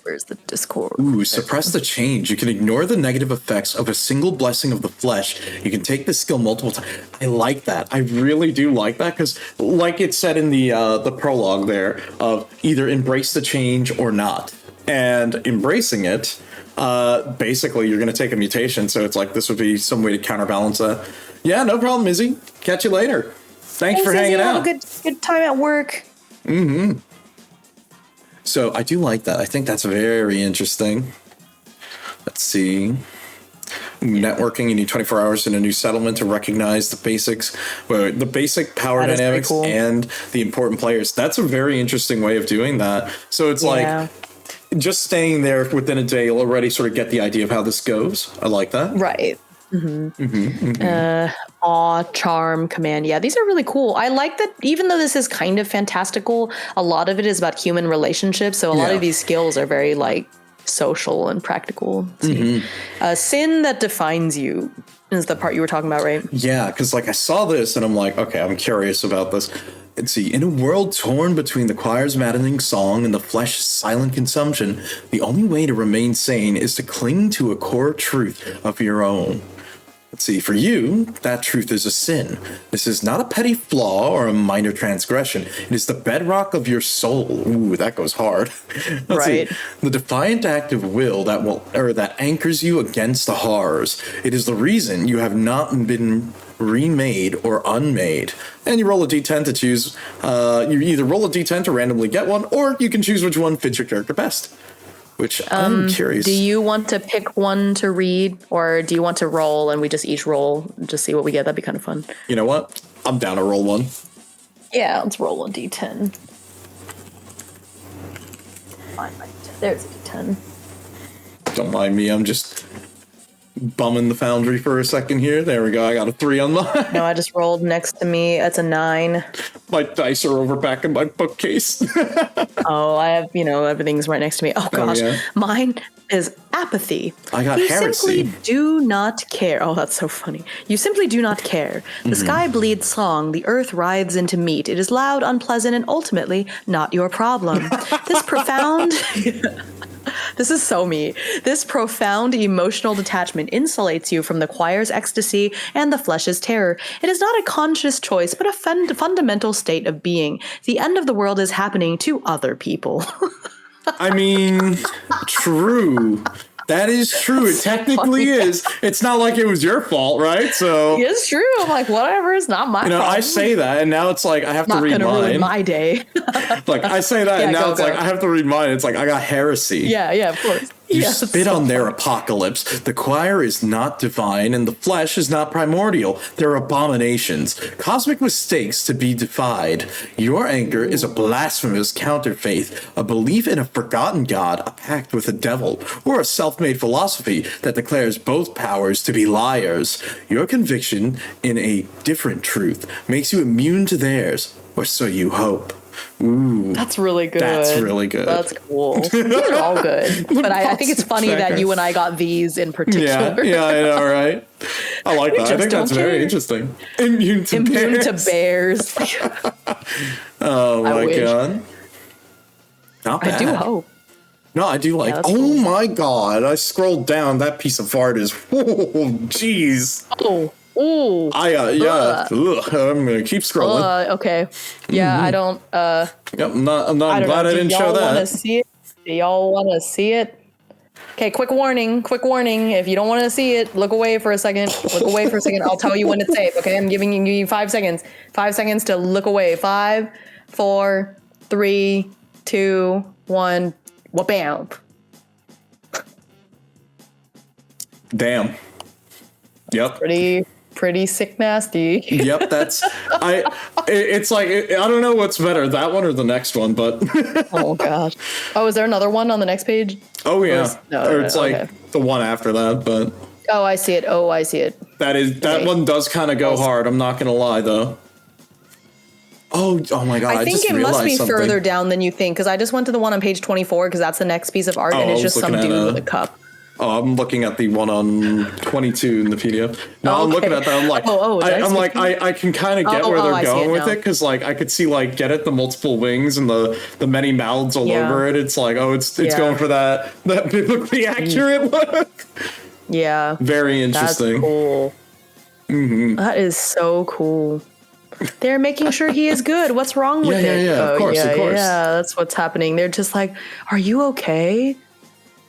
Where's the Discord? Ooh, suppress the change. You can ignore the negative effects of a single blessing of the flesh. You can take this skill multiple times. I like that. I really do like that because, like it said in the prologue there, of either embrace the change or not. And embracing it, basically you're going to take a mutation. So it's like this would be some way to counterbalance that. Yeah, no problem, Izzy. Catch you later. Thanks for hanging out. Have a good time at work. So I do like that. I think that's very interesting. Let's see. Networking, you need 24 hours in a new settlement to recognize the basics, the basic power dynamics and the important players. That's a very interesting way of doing that. So it's like just staying there within a day, you'll already sort of get the idea of how this goes. I like that. Right. Awe, charm, command. Yeah, these are really cool. I like that even though this is kind of fantastical, a lot of it is about human relationships. So a lot of these skills are very like social and practical. Sin that defines you is the part you were talking about, right? Yeah, because like I saw this and I'm like, okay, I'm curious about this. Let's see. In a world torn between the choir's maddening song and the flesh's silent consumption, the only way to remain sane is to cling to a core truth of your own. Let's see, for you, that truth is a sin. This is not a petty flaw or a minor transgression. It is the bedrock of your soul. Ooh, that goes hard. Let's see. The defiant act of will that anchors you against the horrors. It is the reason you have not been remade or unmade. And you roll a d10 to choose. You either roll a d10 to randomly get one, or you can choose which one fits your character best. Which I'm curious. Do you want to pick one to read, or do you want to roll and we just each roll and just see what we get? That'd be kind of fun. You know what? I'm down to roll one. Yeah, let's roll a d10. There's a d10. Don't mind me. I'm just bumming the foundry for a second here. There we go. I got a 3 on mine. No, I just rolled next to me. It's a 9. My dice are over back in my bookcase. Oh, I have, everything's right next to me. Oh, gosh. Oh, yeah. Mine is apathy. I got heresy. You simply do not care. Oh, that's so funny. You simply do not care. The sky bleeds song. The earth writhes into meat. It is loud, unpleasant, and ultimately not your problem. This profound... This is so me. This profound emotional detachment insulates you from the choir's ecstasy and the flesh's terror. It is not a conscious choice, but a fundamental state of being. The end of the world is happening to other people. I mean, true. That is true. It technically is. It's not like it was your fault, right? So it's true. I'm like, whatever. It's not my fault. I say that, and now it's like I have to read mine. Ruin my day. Like I say that, and now it's like I have to read mine. It's like I got heresy. Yeah, of course. You spit on their apocalypse. The choir is not divine, and the flesh is not primordial. They're abominations, cosmic mistakes to be defied. Your anger is a blasphemous counterfaith, a belief in a forgotten god, a pact with the devil, or a self-made philosophy that declares both powers to be liars. Your conviction in a different truth makes you immune to theirs, or so you hope. Ooh, that's really good. That's really good. That's cool. These are all good. But I think it's funny that you and I got these in particular. Yeah, I know, right? I like that. I think that's very interesting. Immune to bears. Oh my god. Not bad. I do hope. No, I do like. Oh my god! I scrolled down. That piece of art is. Oh, jeez. Oh. Ooh. I'm gonna keep scrolling. Okay. Yeah, I don't. Yep, I'm glad I didn't show that. Want to see it? Do y'all want to see it? Okay. Quick warning. If you don't want to see it, look away for a second. I'll tell you when it's safe. Okay. I'm giving you 5 seconds. 5 seconds to look away. 5, 4, 3, 2, 1. Bam. Damn. Yep. Pretty sick nasty. Yep, it's like I don't know what's better, that one or the next one, but oh gosh. Oh, is there another one on the next page? Oh yeah. Or it's like the one after that, but oh, I see it. That one does kind of go hard, I'm not gonna lie though. Oh my god, I think it must be further down than you think, because I just went to the one on page 24 because that's the next piece of art, and it's just some dude with a cup. Oh, I'm looking at the one on 22 in the PDF. No, I'm looking at that. I'm like, I can kind of get where they're going with it, because like I could see like the multiple wings and the many mouths all over it. It's like, it's going for that biblically accurate look. Yeah, very interesting. That's cool. Mm-hmm. That is so cool. They're making sure he is good. What's wrong with it? Yeah, of course. Yeah, that's what's happening. They're just like, are you okay?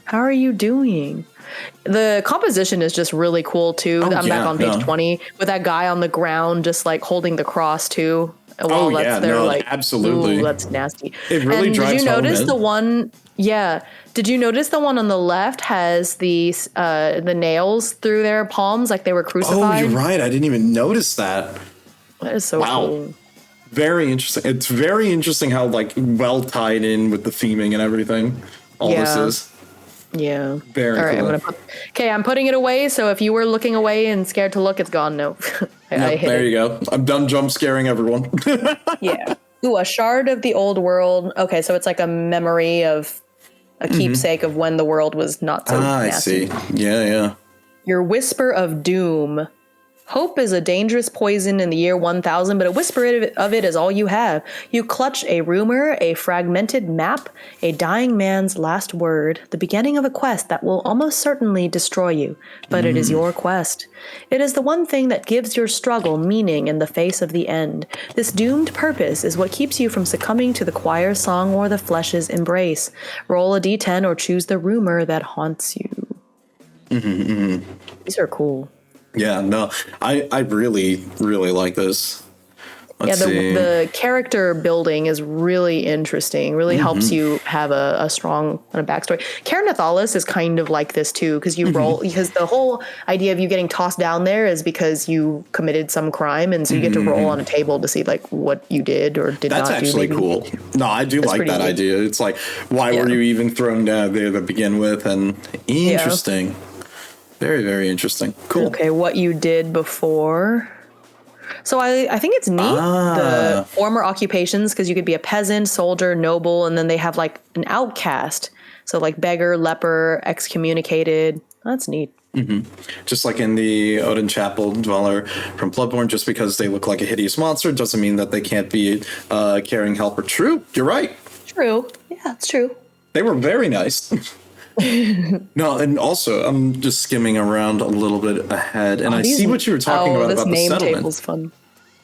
How are you doing? The composition is just really cool too. I'm back on page 20 with that guy on the ground, just like holding the cross too. Absolutely. Ooh, that's nasty. It really drives home. Did you notice the one? Yeah. Did you notice the one on the left has the nails through their palms, like they were crucified? Oh, you're right. I didn't even notice that. That is so cool. Very interesting. It's very interesting how like well tied in with the theming and everything. All this is. Yeah. Very cool. I'm putting it away. So if you were looking away and scared to look, it's gone. No. There you go. I'm done jump scaring everyone. Yeah. Ooh, a shard of the old world. Okay, so it's like a memory of a keepsake of when the world was not so nasty. I see. Yeah. Your whisper of doom. Hope is a dangerous poison in the year 1000, but a whisper of it is all you have. You clutch a rumor, a fragmented map, a dying man's last word, the beginning of a quest that will almost certainly destroy you. But it is your quest. It is the one thing that gives your struggle meaning in the face of the end. This doomed purpose is what keeps you from succumbing to the choir's song or the flesh's embrace. Roll a d10 or choose the rumor that haunts you. These are cool. Yeah, no, I really, really like this. The character building is really interesting. Really helps you have a strong kind of backstory. Caranathalis is kind of like this too, because you roll, because the whole idea of you getting tossed down there is because you committed some crime, and so you get to roll on a table to see like what you did or did not do. That's actually cool. No, I do like that idea. It's like, why were you even thrown down there to begin with? And interesting. Very, very interesting. Cool. Okay, what you did before. So I think it's neat, the former occupations, because you could be a peasant, soldier, noble, and then they have like an outcast. So like beggar, leper, excommunicated. That's neat. Just like in the Odin Chapel Dweller from Bloodborne, just because they look like a hideous monster doesn't mean that they can't be a caring helper. True. You're right. True. Yeah, it's true. They were very nice. No, and also I'm just skimming around a little bit ahead, and I see what you were talking about this the name settlement. table's fun.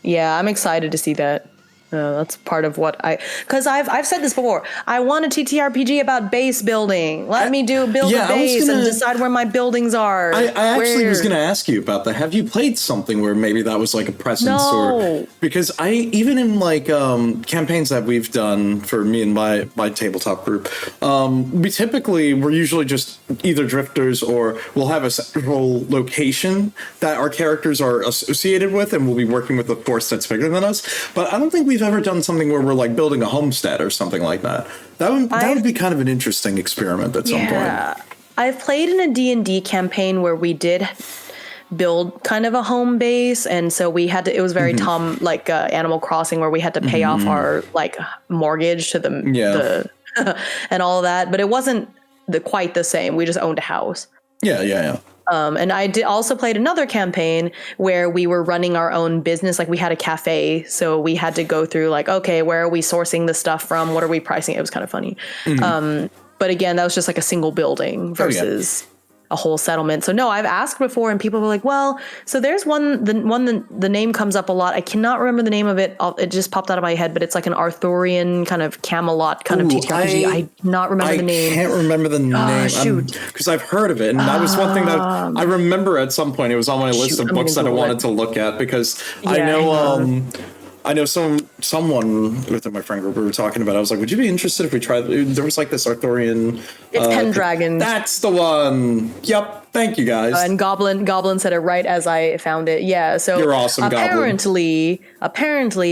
Yeah, I'm excited to see that. That's part of what because I've said this before. I want a TTRPG about base building. Let me build a base and decide where my buildings are. I actually was going to ask you about that. Have you played something where maybe that was like a presence? Or because even in like campaigns that we've done for me and my tabletop group, we're usually just either drifters or we'll have a central location that our characters are associated with, and we'll be working with a force that's bigger than us. But I don't think we've ever done something where we're like building a homestead or something like that. That would be kind of an interesting experiment at some point. I've played in a D&D campaign where we did build kind of a home base, and so we had to. It was very Animal Crossing, where we had to pay off our like mortgage to the and all of that. But it wasn't quite the same. We just owned a house. Yeah. And I also played another campaign where we were running our own business. Like we had a cafe, so we had to go through like, okay, where are we sourcing the stuff from? What are we pricing? It was kind of funny. But again, that was just like a single building versus a whole settlement. So no, I've asked before and people were like, well, so there's the name comes up a lot. I cannot remember the name of it. It just popped out of my head, but it's like an Arthurian kind of Camelot kind of TTRPG. I do not remember the name. I can't remember the name. Shoot. Because I've heard of it. And that was one thing that I remember at some point. It was on my list of books that I wanted to look at because I know someone within my friend group we were talking about. I was like, would you be interested if we tried? There was like this Arthurian. It's Pendragon. That's the one. Yep. Thank you guys. And Goblin said it right as I found it. Yeah. So you're awesome. Apparently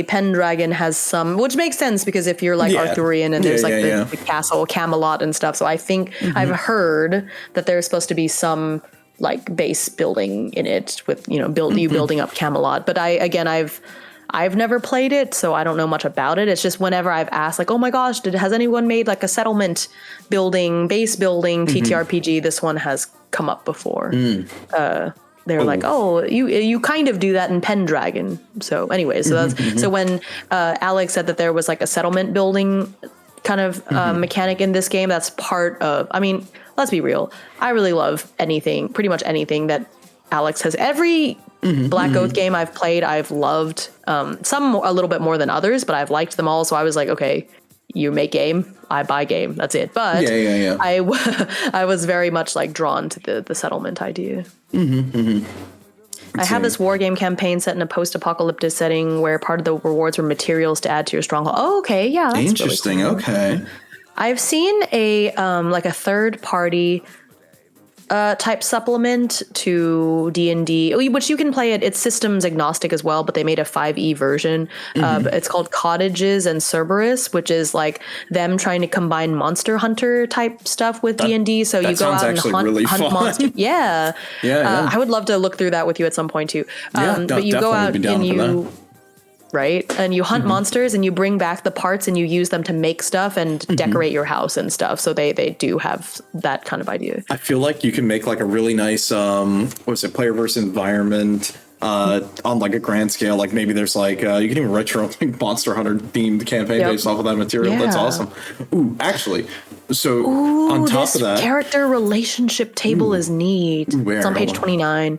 Pendragon has some, which makes sense because if you're like Arthurian and there's the castle Camelot and stuff. So I think I've heard that there's supposed to be some like base building in it with building up Camelot. But I've never played it, so I don't know much about it. It's just whenever I've asked, like, oh my gosh, has anyone made like a settlement base building TTRPG? This one has come up before. They're like, oh, you kind of do that in Pendragon. So anyway, so that's so when Alex said that there was like a settlement building kind of mechanic in this game, that's part of. I mean, let's be real. I really love pretty much anything that Alex has. Every Blackoath game I've played, I've loved. Some a little bit more than others, but I've liked them all. So I was like, okay, you make game, I buy game. That's it. But I was very much like drawn to the settlement idea. I have this war game campaign set in a post-apocalyptic setting where part of the rewards were materials to add to your stronghold. Oh, okay, yeah, that's interesting. Really cool. Okay, I've seen a like a third party type supplement to D&D, which you can play it. It's systems agnostic as well, but they made a 5e version. It's called Cottages and Cerberus, which is like them trying to combine Monster Hunter type stuff with D&D. So you go out and hunt monsters. Yeah. I would love to look through that with you at some point too. But you go out and you... Right. And you hunt monsters and you bring back the parts and you use them to make stuff and decorate your house and stuff. So they do have that kind of idea. I feel like you can make like a really nice, player versus environment on like a grand scale. Like maybe there's like, you can even retro like Monster Hunter themed campaign based off of that material. That's awesome. Ooh, actually. So on top of that, character relationship table is neat. Where? It's on page 29.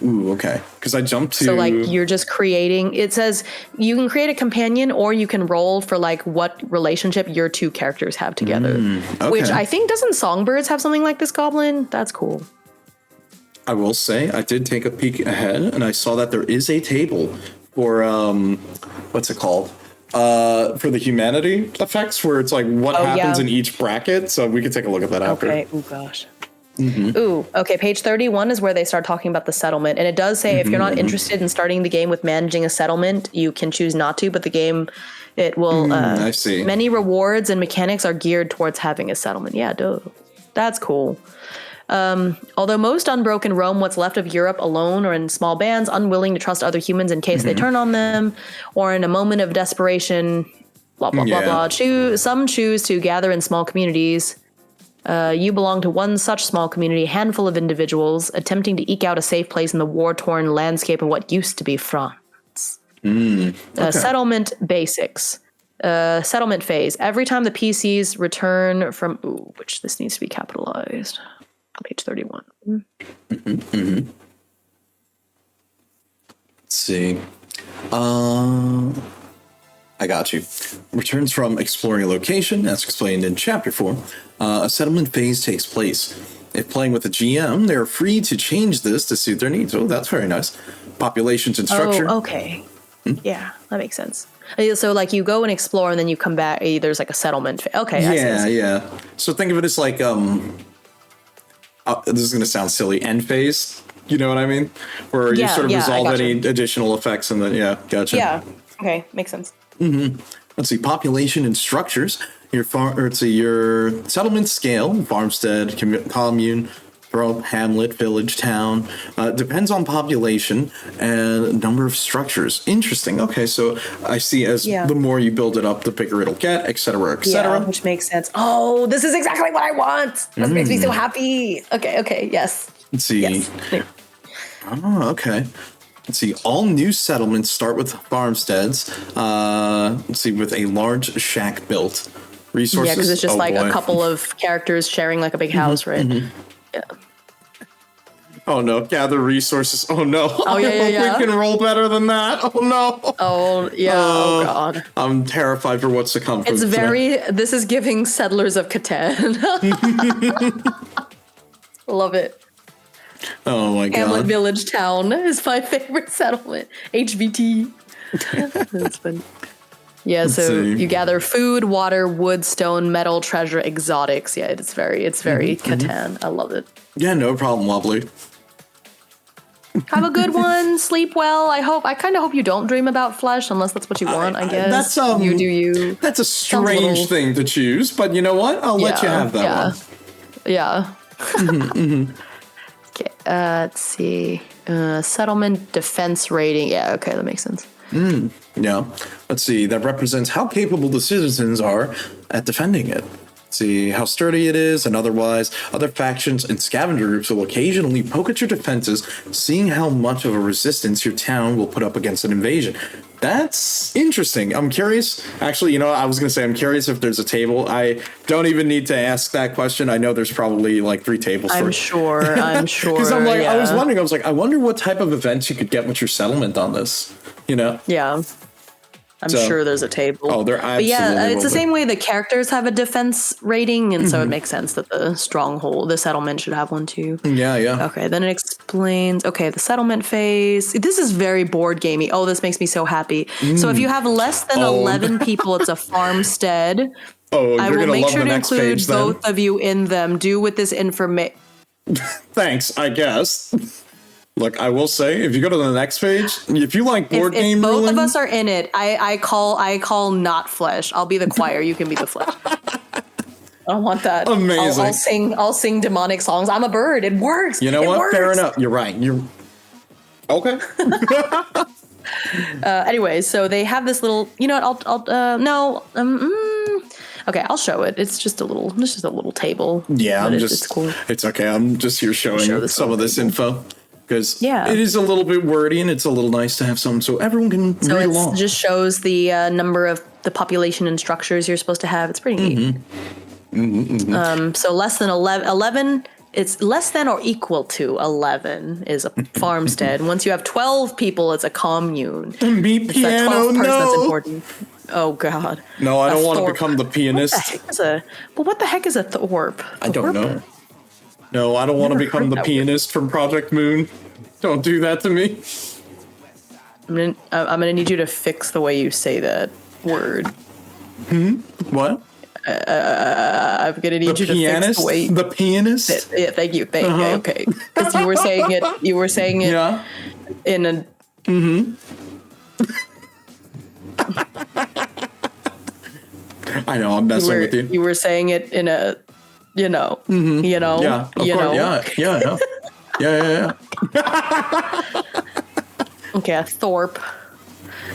Ooh, okay. Because I jumped to... So like you're just creating... It says you can create a companion or you can roll for like what relationship your two characters have together. Okay. Which I think, doesn't Songbirds have something like this, Goblin? That's cool. I will say I did take a peek ahead and I saw that there is a table for... what's it called? For the humanity effects, where it's like what happens in each bracket. So we could take a look at that after. Okay. Oh gosh. Ooh. Okay. Page 31 is where they start talking about the settlement, and it does say if you're not interested in starting the game with managing a settlement, you can choose not to. But the game, it will. I see. Many rewards and mechanics are geared towards having a settlement. Yeah. Duh. That's cool. Although most unbroken roam what's left of Europe alone or in small bands, unwilling to trust other humans in case they turn on them, or in a moment of desperation, blah, blah, blah, blah. Some choose to gather in small communities. You belong to one such small community, a handful of individuals, attempting to eke out a safe place in the war-torn landscape of what used to be France. Settlement basics. Settlement phase. Every time the PCs return from, which this needs to be capitalized. Page 31. Let's see. I got you. Returns from exploring a location, as explained in Chapter 4. A settlement phase takes place. If playing with a GM, they're free to change this to suit their needs. Oh, that's very nice. Populations and structure. Oh, okay. Yeah, that makes sense. So, like, you go and explore, and then you come back. There's like a settlement. Okay. Yeah. So think of it as like this is going to sound silly. End phase. You know what I mean? Where you sort of resolve any additional effects, and then gotcha. Yeah. Okay, makes sense. Let's see. Population and structures. Your settlement scale, farmstead, commune, borough, hamlet, village, town, depends on population and number of structures. Interesting. Okay, so I see the more you build it up, the bigger it'll get, et cetera, et cetera. Yeah, which makes sense. Oh, this is exactly what I want. This makes me so happy. Okay, yes. Let's see. Yes. Oh, okay. Let's see. All new settlements start with farmsteads. Let's see, with a large shack built. Resources. Yeah, because it's just a couple of characters sharing like a big house, right? Yeah. Oh no! Gather resources. Oh no! Oh yeah. We can roll better than that. Oh no! Oh yeah! Oh god! I'm terrified for what's to come. It's This is giving Settlers of Catan. Love it. Oh my god! Hamlet Village Town is my favorite settlement. HVT. That's fun. Yeah, so you gather food, water, wood, stone, metal, treasure, exotics. Yeah, it's very Catan. I love it. Yeah, no problem, Wobbly. Have a good one. Sleep well. I kind of hope you don't dream about flesh, unless that's what you want. I guess that's you do you. That's a strange thing to choose, but you know what? I'll let you have that one. Yeah. Okay. Let's see. Settlement defense rating. Yeah. Okay, that makes sense. Yeah. Let's see. That represents how capable the citizens are at defending it. See how sturdy it is, and otherwise, other factions and scavenger groups will occasionally poke at your defenses, seeing how much of a resistance your town will put up against an invasion. That's interesting. I'm curious. Actually, I was going to say I'm curious if there's a table. I don't even need to ask that question. I know there's probably like 3 tables. I'm sure. Because I'm like, I was wondering. I was like, I wonder what type of events you could get with your settlement on this. Yeah. I'm sure there's a table. Oh, there absolutely. But it's the same way the characters have a defense rating, and so it makes sense that the settlement should have one too. Yeah. Okay, then it explains. Okay, the settlement phase. This is very board gamey. Oh, this makes me so happy. So if you have less than 11 people, it's a farmstead. Oh, I will make sure to include both of you in them. Do with this information. Thanks, I guess. Look, I will say, if you go to the next page, if you like board game ruling, both of us are in it. I call not flesh. I'll be the choir. You can be the flesh. I want that. Amazing. I'll sing demonic songs. I'm a bird. It works. You know what? Fair enough. You're right. You're okay. Anyway, so they have this little. You know what? Okay, I'll show it. It's just a little table. Yeah, it's cool. It's okay. I'm just here showing some of this info. Because it is a little bit wordy, and it's a little nice to have some so everyone can read along. So it just shows the number of the population and structures you're supposed to have. It's pretty neat. So less than 11, it's less than or equal to 11 is a farmstead. Once you have 12 people, it's a commune. It's that 12th person that's important. Oh, God. No, I don't want to become the pianist. What the heck is a thorp? I don't know. No, I don't want to become the pianist from Project Moon. Don't do that to me. I'm gonna need you to fix the way you say that word. What? I'm gonna need you to fix the way. The pianist. Yeah, thank you. Okay, because you were saying it. Yeah. In a. I know. I'm messing with you. You were saying it in a. Yeah, of course. Yeah. Okay, a thorp.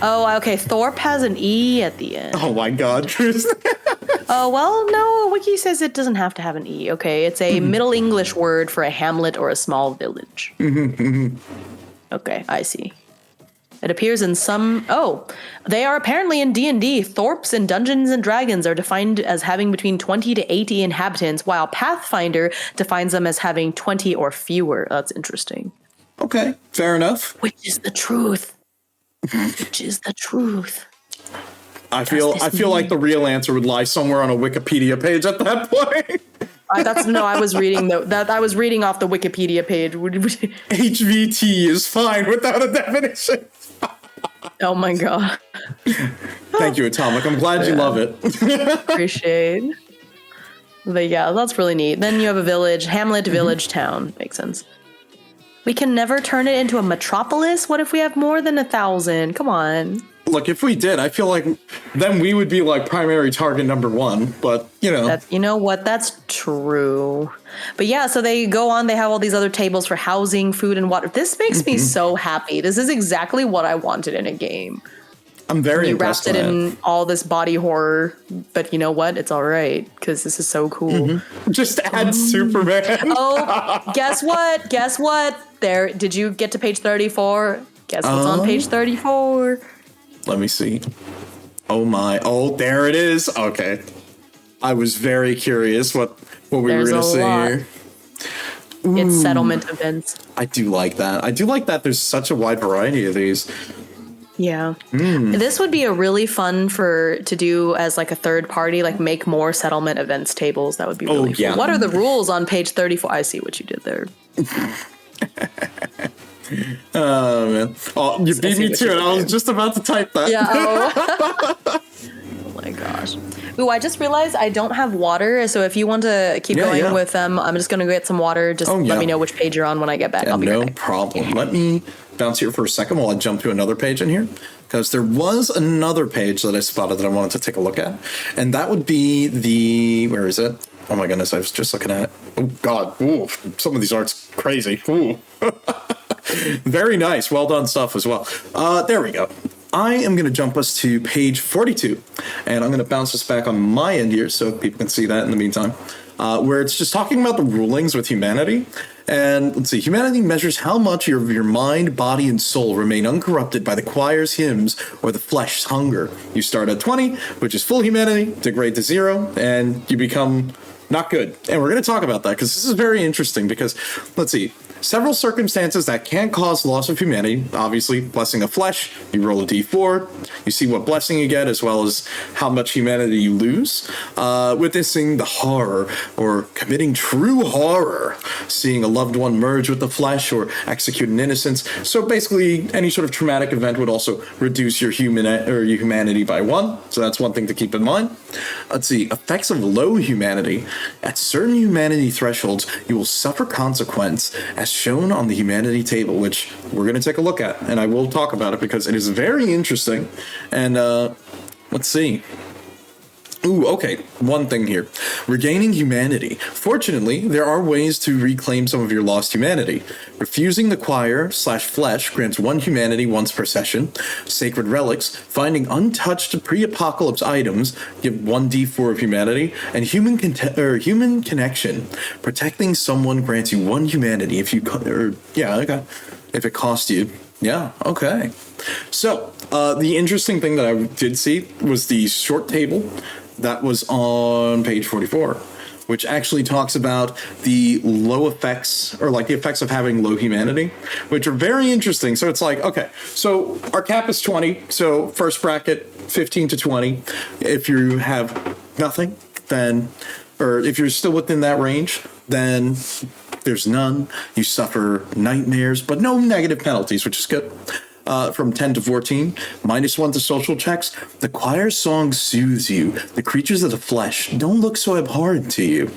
Oh, okay. Thorp has an E at the end. Oh my God, Tristan. Oh, well, no. Wiki says it doesn't have to have an E. Okay, it's a Middle English word for a hamlet or a small village. Okay, I see. It appears in some... Oh, they are apparently in D&D. Thorps in Dungeons & Dragons are defined as having between 20 to 80 inhabitants, while Pathfinder defines them as having 20 or fewer. That's interesting. Okay, fair enough. Which is the truth? Which is the truth? I feel like the real answer would lie somewhere on a Wikipedia page at that point. I was reading I was reading off the Wikipedia page. HVT is fine without a definition. Oh my god. Thank you, Atomic. I'm glad you love it. Appreciate. But yeah, that's really neat. Then you have a village, hamlet, village, town. Makes sense. We can never turn it into a metropolis? What if we have more than 1,000? Come on. Look, if we did, I feel like then we would be like primary target number one, but you know. You know what? That's true. But yeah, so they go on, they have all these other tables for housing, food, and water. This makes me so happy. This is exactly what I wanted in a game. I'm very impressed. You wrapped it in all this body horror, but you know what? It's all right, because this is so cool. Just add Superman. Oh, guess what? Guess what? There, did you get to page 34? Guess what's on page 34? Let me see. Oh my. Oh, there it is. Okay. I was very curious what we were going to see here. It's settlement events. I do like that. I do like that there's such a wide variety of these. Yeah. This would be a really fun to do as like a third party, like make more settlement events tables. That would be really cool. What are the rules on page 34? I see what you did there. Oh man! Oh, you beat me to it. I was just about to type that. Yeah. Oh my gosh. Ooh, I just realized I don't have water. So if you want to keep going with them, I'm just gonna go get some water. Just let me know which page you're on when I get back. Yeah, I'll be right back. No problem. Let me bounce here for a second while I jump to another page in here, because there was another page that I spotted that I wanted to take a look at, and that would be where is it? Oh my goodness! I was just looking at it. Oh God! Ooh, some of these art's crazy. Ooh. Very nice. Well done stuff as well. There we go. I am going to jump us to page 42, and I'm going to bounce us back on my end here so people can see that in the meantime, where it's just talking about the rulings with humanity. And let's see, humanity measures how much of your mind, body, and soul remain uncorrupted by the choir's hymns or the flesh's hunger. You start at 20, which is full humanity, degrade to 0, and you become not good. And we're going to talk about that because this is very interesting because, let's see, several circumstances that can cause loss of humanity. Obviously, blessing of flesh, you roll a d4, you see what blessing you get, as well as how much humanity you lose. Witnessing the horror, or committing true horror, seeing a loved one merge with the flesh or execute an innocence. So basically, any sort of traumatic event would also reduce your humanity by 1. So that's one thing to keep in mind. Let's see, effects of low humanity. At certain humanity thresholds, you will suffer consequence as shown on the humanity table, which we're going to take a look at, and I will talk about it because it is very interesting. And let's see. Ooh, okay. One thing here. Regaining humanity. Fortunately, there are ways to reclaim some of your lost humanity. Refusing the choir/flesh grants 1 humanity once per session. Sacred relics. Finding untouched pre-apocalypse items give 1d4 of humanity. And human connection. Protecting someone grants you 1 humanity if it costs you. Yeah, okay. So, the interesting thing that I did see was the short table that was on page 44, which actually talks about the low effects, or like the effects of having low humanity, which are very interesting. So it's like, okay, so our cap is 20. So first bracket, 15 to 20. If you have nothing, then, or if you're still within that range, then there's none. You suffer nightmares, but no negative penalties, which is good. From 10 to 14, -1 to social checks. The choir's song soothes you. The creatures of the flesh don't look so abhorrent to you.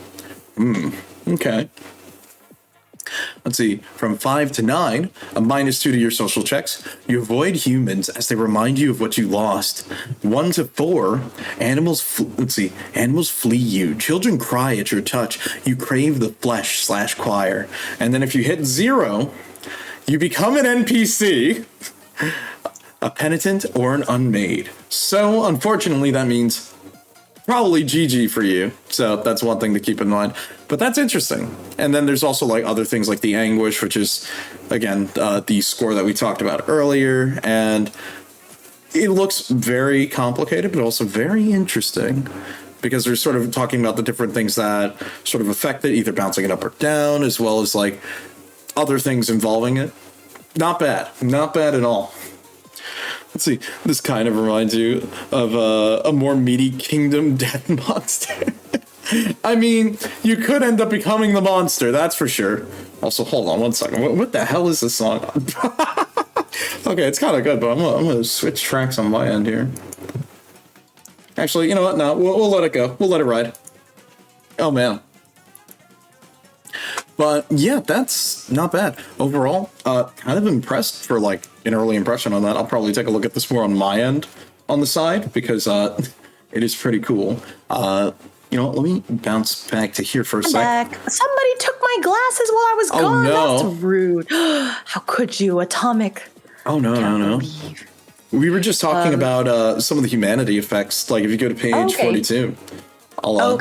Okay. Let's see, from 5 to 9, a -2 to your social checks. You avoid humans as they remind you of what you lost. 1 to 4, animals flee you. Children cry at your touch. You crave the flesh/choir. And then if you hit 0, you become an NPC, a penitent, or an unmade. So, unfortunately, that means probably GG for you. So that's one thing to keep in mind. But that's interesting. And then there's also like other things like the anguish, which is, again, the score that we talked about earlier. And it looks very complicated, but also very interesting. Because they're sort of talking about the different things that sort of affect it, either bouncing it up or down, as well as like other things involving it. Not bad. Not bad at all. Let's see. This kind of reminds you of a more meaty Kingdom Death monster. I mean, you could end up becoming the monster, that's for sure. Also, hold on one second. What the hell is this song? Okay, it's kind of good, but I'm gonna switch tracks on my end here. Actually, you know what? No, we'll let it go. We'll let it ride. Oh, man. But, yeah, that's not bad. Overall, kind of impressed for, like, an early impression on that. I'll probably take a look at this more on my end on the side, because it is pretty cool. You know what? Let me bounce back to here for a sec. Somebody took my glasses while I was gone. No. That's rude. How could you? Atomic. Oh, no. We were just talking about some of the humanity effects. Like, if you go to page 42, I'll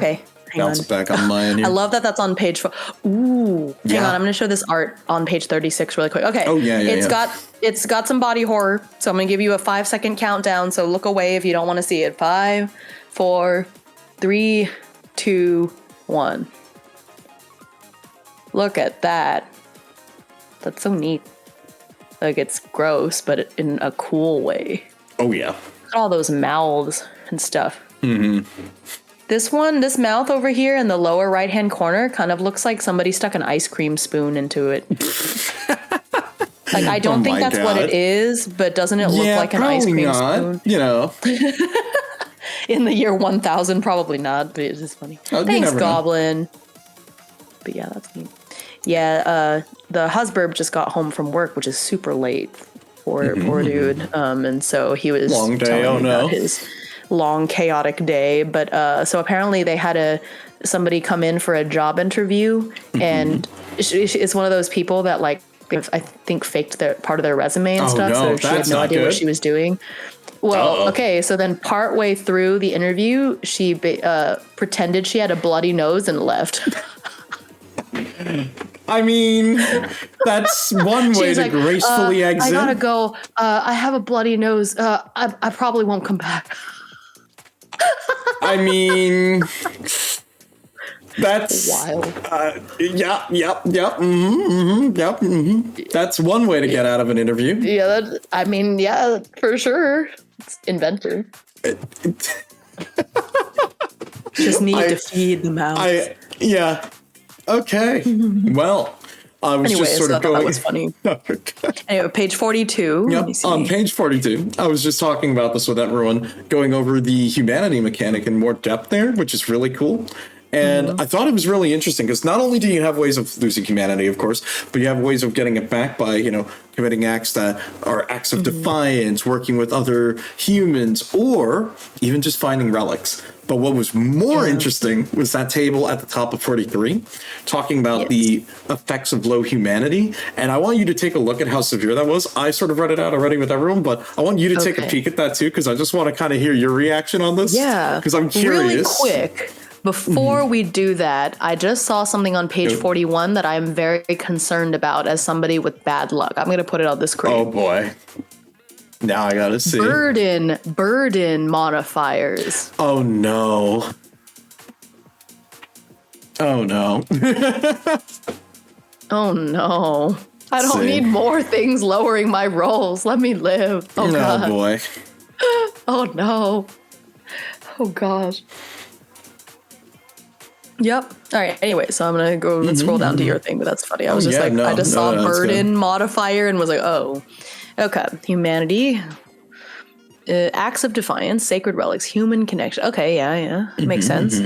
bounce it back on my end here. I love that that's on page 4. Ooh. Hang on, I'm going to show this art on page 36 really quick. Okay. Oh, yeah. It's got some body horror. So I'm going to give you a 5-second countdown. So look away if you don't want to see it. 5, 4, 3, 2, 1. Look at that. That's so neat. Like, it's gross, but in a cool way. Oh, yeah. Look at all those mouths and stuff. Mm-hmm. This mouth over here in the lower right-hand corner kind of looks like somebody stuck an ice cream spoon into it. Like, I don't think that's what it is, but doesn't it look like an ice cream spoon? You know. In the year 1000, probably not, but it's just funny. Oh, thanks, Goblin. But yeah, that's neat. Yeah, the husband just got home from work, which is super late for poor dude. And so he was long day. Oh no, about his long chaotic day. But so apparently they had somebody come in for a job interview, and it's one of those people that like I think faked part of their resume and stuff. No, so she had no idea what she was doing. Well, okay, so then partway through the interview, she pretended she had a bloody nose and left. I mean, that's one way to gracefully exit. I gotta go. I have a bloody nose. I probably won't come back. I mean, that's wild. Yep. That's one way to get out of an interview. Yeah, for sure. It's inventive. Just need to feed the mouse. Okay. Well, I was just sort of going. That was funny. Anyway, page 42. Yep. On page 42, I was just talking about this with everyone, going over the humanity mechanic in more depth there, which is really cool. And I thought it was really interesting because not only do you have ways of losing humanity, of course, but you have ways of getting it back by, committing acts that are acts of defiance, working with other humans, or even just finding relics. But what was more interesting was that table at the top of 43, talking about the effects of low humanity. And I want you to take a look at how severe that was. I sort of read it out already with everyone, but I want you to take a peek at that too, because I just want to kind of hear your reaction on this. Yeah. Because I'm curious. Really quick. Before we do that, I just saw something on page 41 that I'm very concerned about as somebody with bad luck. I'm going to put it on the screen. Oh, boy. Now I got to see. Burden modifiers. Oh, no. Oh, no. Oh, no. I don't need more things lowering my rolls. Let me live. Oh, God. Oh, boy. Oh, no. Oh, gosh. Yep. All right. Anyway, so I'm gonna go and scroll down to your thing, but that's funny. I was just I just saw burden modifier and was like, oh, okay. Humanity, acts of defiance, sacred relics, human connection. Okay, yeah, it makes sense.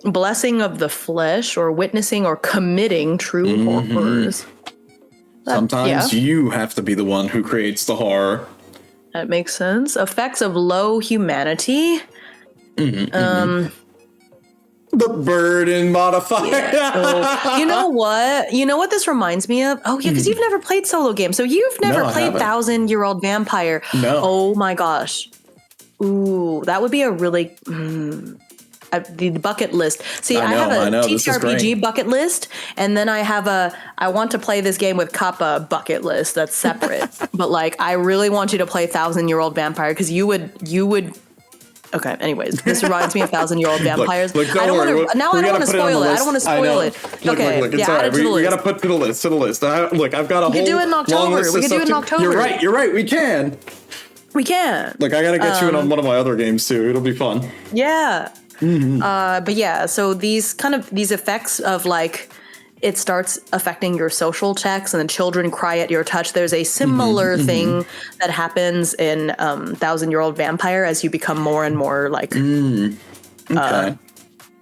Blessing of the flesh, or witnessing or committing true horrors. Sometimes you have to be the one who creates the horror. That makes sense. Effects of low humanity. The burden modifier. Yeah. So, you know what this reminds me of? Oh, yeah, because you've never played solo games. So you've never played 1000-Year-Old Vampire. No. Oh, my gosh. Ooh, that would be a really... the bucket list. See, I have a TTRPG bucket list, and then I have I want to play this game with Kappa bucket list that's separate. But like, I really want you to play 1,000-Year-Old Vampire because you would. Okay. Anyways, this reminds me of 1,000-Year-Old Vampires. Look, I don't want to spoil it. I don't want to spoil it. Okay. Look, it's all right. We got to put to the list. Look, I've got a whole. We can do it in October. We can do it in October. You're right. We can. We can. Look, I got to get you in on one of my other games too. It'll be fun. Yeah. But yeah, so these effects of like, it starts affecting your social checks and then children cry at your touch. There's a similar thing that happens in 1,000-Year-Old Vampire as you become more and more like, okay. I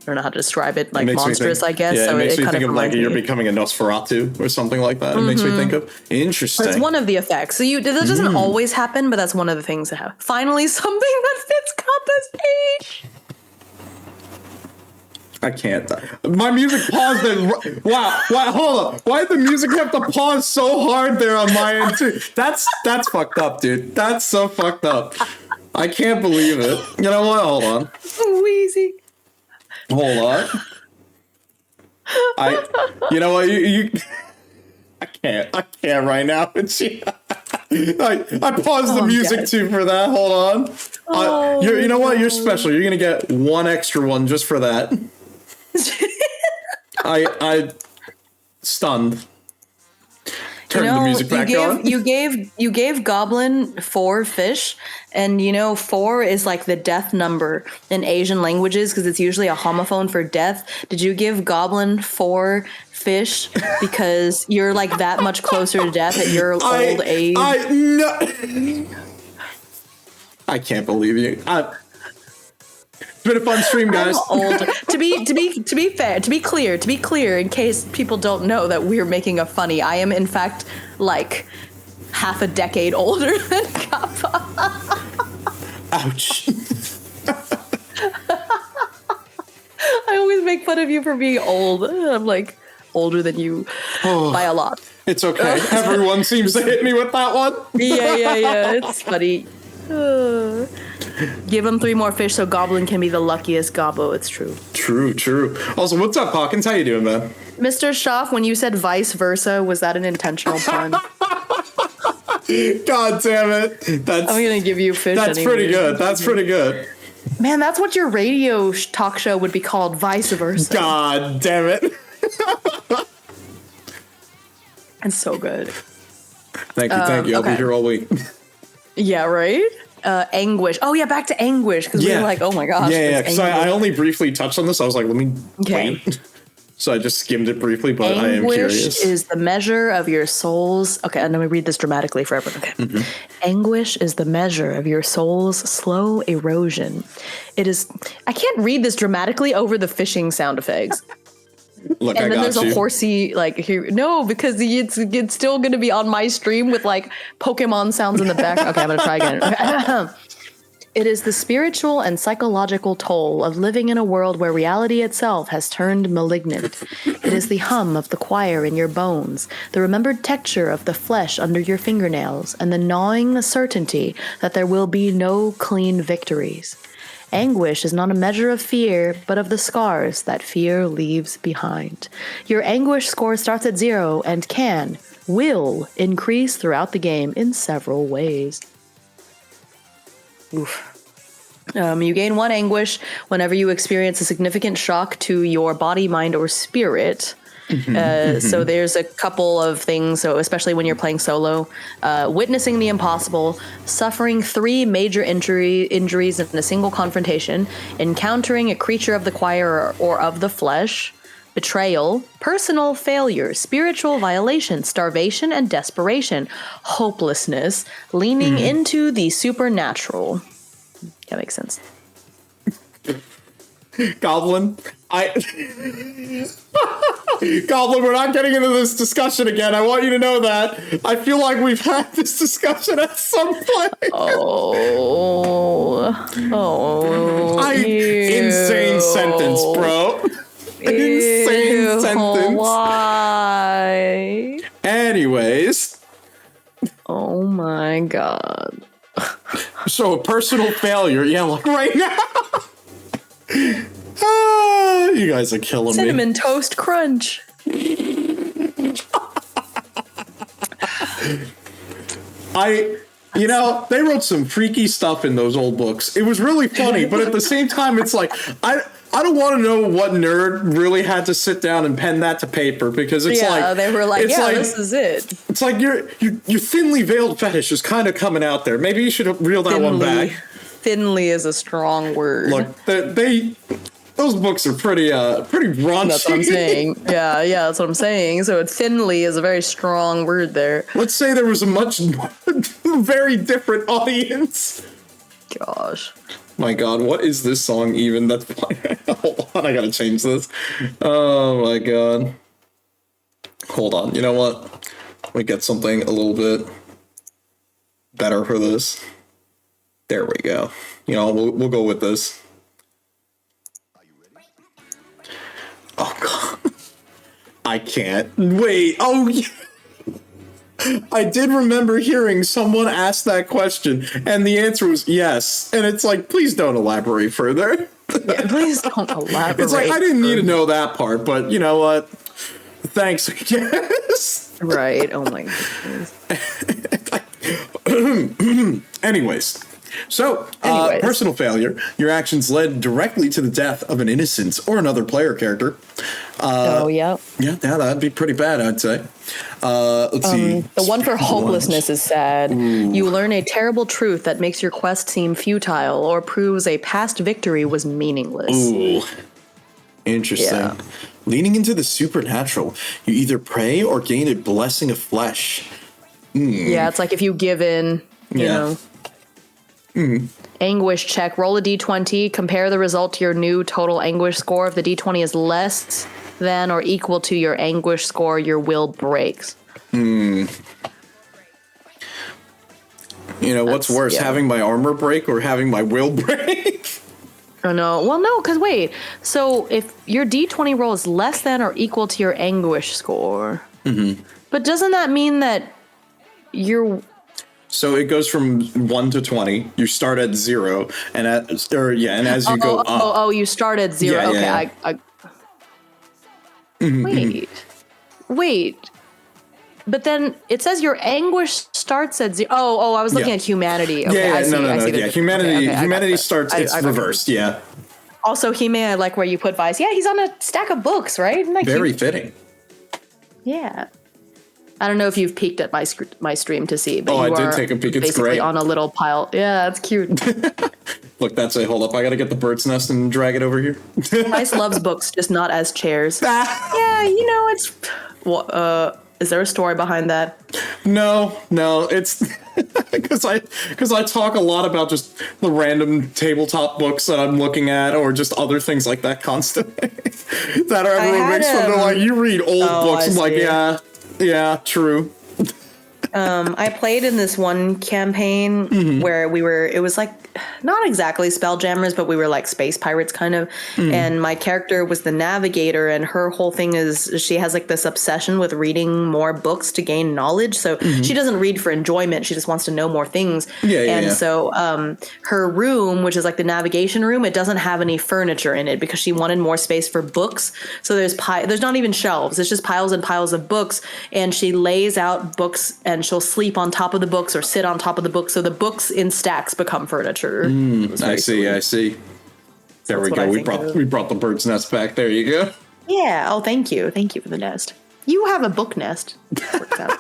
don't know how to describe it, like monstrous, I guess. Yeah, so it makes me think of like you're me. becoming a Nosferatu or something like that. It makes me think of. Interesting. That's one of the effects. So that doesn't always happen, but that's one of the things that happen. Finally, something that fits Kappa's age. I can't. My music paused there. Wow. Hold up. Why did the music have to pause so hard there on my end too? That's fucked up, dude. That's so fucked up. I can't believe it. You know what? Hold on. Wheezy. Hold on. You know what? You I can't right now. I paused the music too for that. Hold on. You know what? You're special. You're gonna get one extra one just for that. I stunned. Turn the music back on. You gave Goblin 4 fish, and 4 is like the death number in Asian languages because it's usually a homophone for death. Did you give Goblin 4 fish because you're like that much closer to death at your old age? I can't believe you. It's been a fun stream, guys. I'm old. To be fair, to be clear, in case people don't know that we're making a funny, I am in fact like half a decade older than Kappa. Ouch. I always make fun of you for being old. I'm like older than you by a lot. It's okay. Everyone seems to hit me with that one. Yeah. It's funny. Give him 3 more fish so Goblin can be the luckiest Gobbo. It's true. True. Also, what's up, Hawkins? How you doing, man? Mr. Schaff, when you said vice versa, was that an intentional pun? God damn it. I'm going to give you fish That's anyway. pretty good. Man, that's what your radio talk show would be called, vice versa. God damn it. It's so good. Thank you. I'll be here all week. Yeah, right? Anguish. Oh, yeah, back to Anguish, because we were like, oh my gosh. Yeah, because I only briefly touched on this. I was like, let me wait. So I just skimmed it briefly, but I am curious. Anguish is the measure of your soul's... Okay, and let me read this dramatically for everyone. Okay. Anguish is the measure of your soul's slow erosion. It is... I can't read this dramatically over the fishing sound effects. Look, and then there's a horsey, like, here. No, because it's still going to be on my stream with, like, Pokemon sounds in the back. Okay, I'm going to try again. It is the spiritual and psychological toll of living in a world where reality itself has turned malignant. It is the hum of the choir in your bones, the remembered texture of the flesh under your fingernails, and the gnawing certainty that there will be no clean victories. Anguish is not a measure of fear, but of the scars that fear leaves behind. Your anguish score starts at 0 and will increase throughout the game in several ways. Oof. You gain 1 anguish whenever you experience a significant shock to your body, mind, or spirit. So there's a couple of things, so especially when you're playing solo, witnessing the impossible, suffering 3 major injuries in a single confrontation, encountering a creature of the choir or of the flesh, betrayal, personal failure, spiritual violation, starvation and desperation, hopelessness, leaning into the supernatural. That makes sense. Goblin, Goblin, we're not getting into this discussion again. I want you to know that. I feel like we've had this discussion at some point. Insane sentence, bro. Insane sentence. Why? Anyways. Oh my god. So a personal failure. Yeah, like right now. You guys are killing Cinnamon Toast Crunch. They wrote some freaky stuff in those old books. It was really funny, but at the same time, it's like, I don't want to know what nerd really had to sit down and pen that to paper, because it's they were like, this is it. It's like your thinly veiled fetish is kind of coming out there. Maybe you should reel that one back. Thinly is a strong word. Look, those books are pretty raunchy. That's what I'm saying. Yeah, that's what I'm saying. So thinly is a very strong word there. Let's say there was a very different audience. Gosh. My God, what is this song even? That's hold on, I gotta change this. Oh my God. Hold on, you know what? Let me get something a little bit better for this. There we go. We'll go with this. Oh God. I can't. Wait. Oh, yeah. I did remember hearing someone ask that question, and the answer was yes. And it's like, please don't elaborate further. Yeah, please don't elaborate. It's like, I didn't need to know that part, but you know what? Thanks, I guess. Right. Oh my goodness. Anyways. So, personal failure. Your actions led directly to the death of an innocent or another player character. Yeah, that'd be pretty bad, I'd say. Let's see. The one for hopelessness is sad. Ooh. You learn a terrible truth that makes your quest seem futile or proves a past victory was meaningless. Ooh. Interesting. Yeah. Leaning into the supernatural, you either pray or gain a blessing of flesh. Yeah, it's like if you give in, you know. Anguish check. Roll a d20. Compare the result to your new total anguish score. If the d20 is less than or equal to your anguish score, your will breaks. What's worse, having my armor break or having my will break? Oh, no. Well, no, because wait. So if your d20 roll is less than or equal to your anguish score, but doesn't that mean that you're... So it goes from 1 to 20. You start at 0, and as you go up. Oh, you start at 0. Yeah, okay, yeah. Wait. But then it says your anguish starts at 0. Oh, I was looking at humanity. Okay, I see. No. Yeah, humanity starts. It's reversed. Yeah. Also, Hime, I like where you put Vice. Yeah, he's on a stack of books, right? Very fitting. Yeah. I don't know if you've peeked at my stream to see, but I did take a peek. It's basically great. On a little pile. Yeah, it's cute. Look, hold up. I got to get the bird's nest and drag it over here. Mice loves books, just not as chairs. Yeah, it's... is there a story behind that? No, it's because I talk a lot about just the random tabletop books that I'm looking at, or just other things like that constantly. That are everyone makes fun of. Like, you read old books. I'm like, yeah, true. I played in this one campaign where it was like not exactly Spelljammers, but we were like space pirates kind of. And my character was the navigator, and her whole thing is she has like this obsession with reading more books to gain knowledge. So she doesn't read for enjoyment. She just wants to know more things. So her room, which is like the navigation room, it doesn't have any furniture in it because she wanted more space for books. So there's not even shelves. It's just piles and piles of books. And she lays out books, and she'll sleep on top of the books or sit on top of the books. So the books in stacks become furniture. I see. There we go. We brought the bird's nest back. There you go. Yeah. Oh, thank you for the nest. You have a book nest. Works out.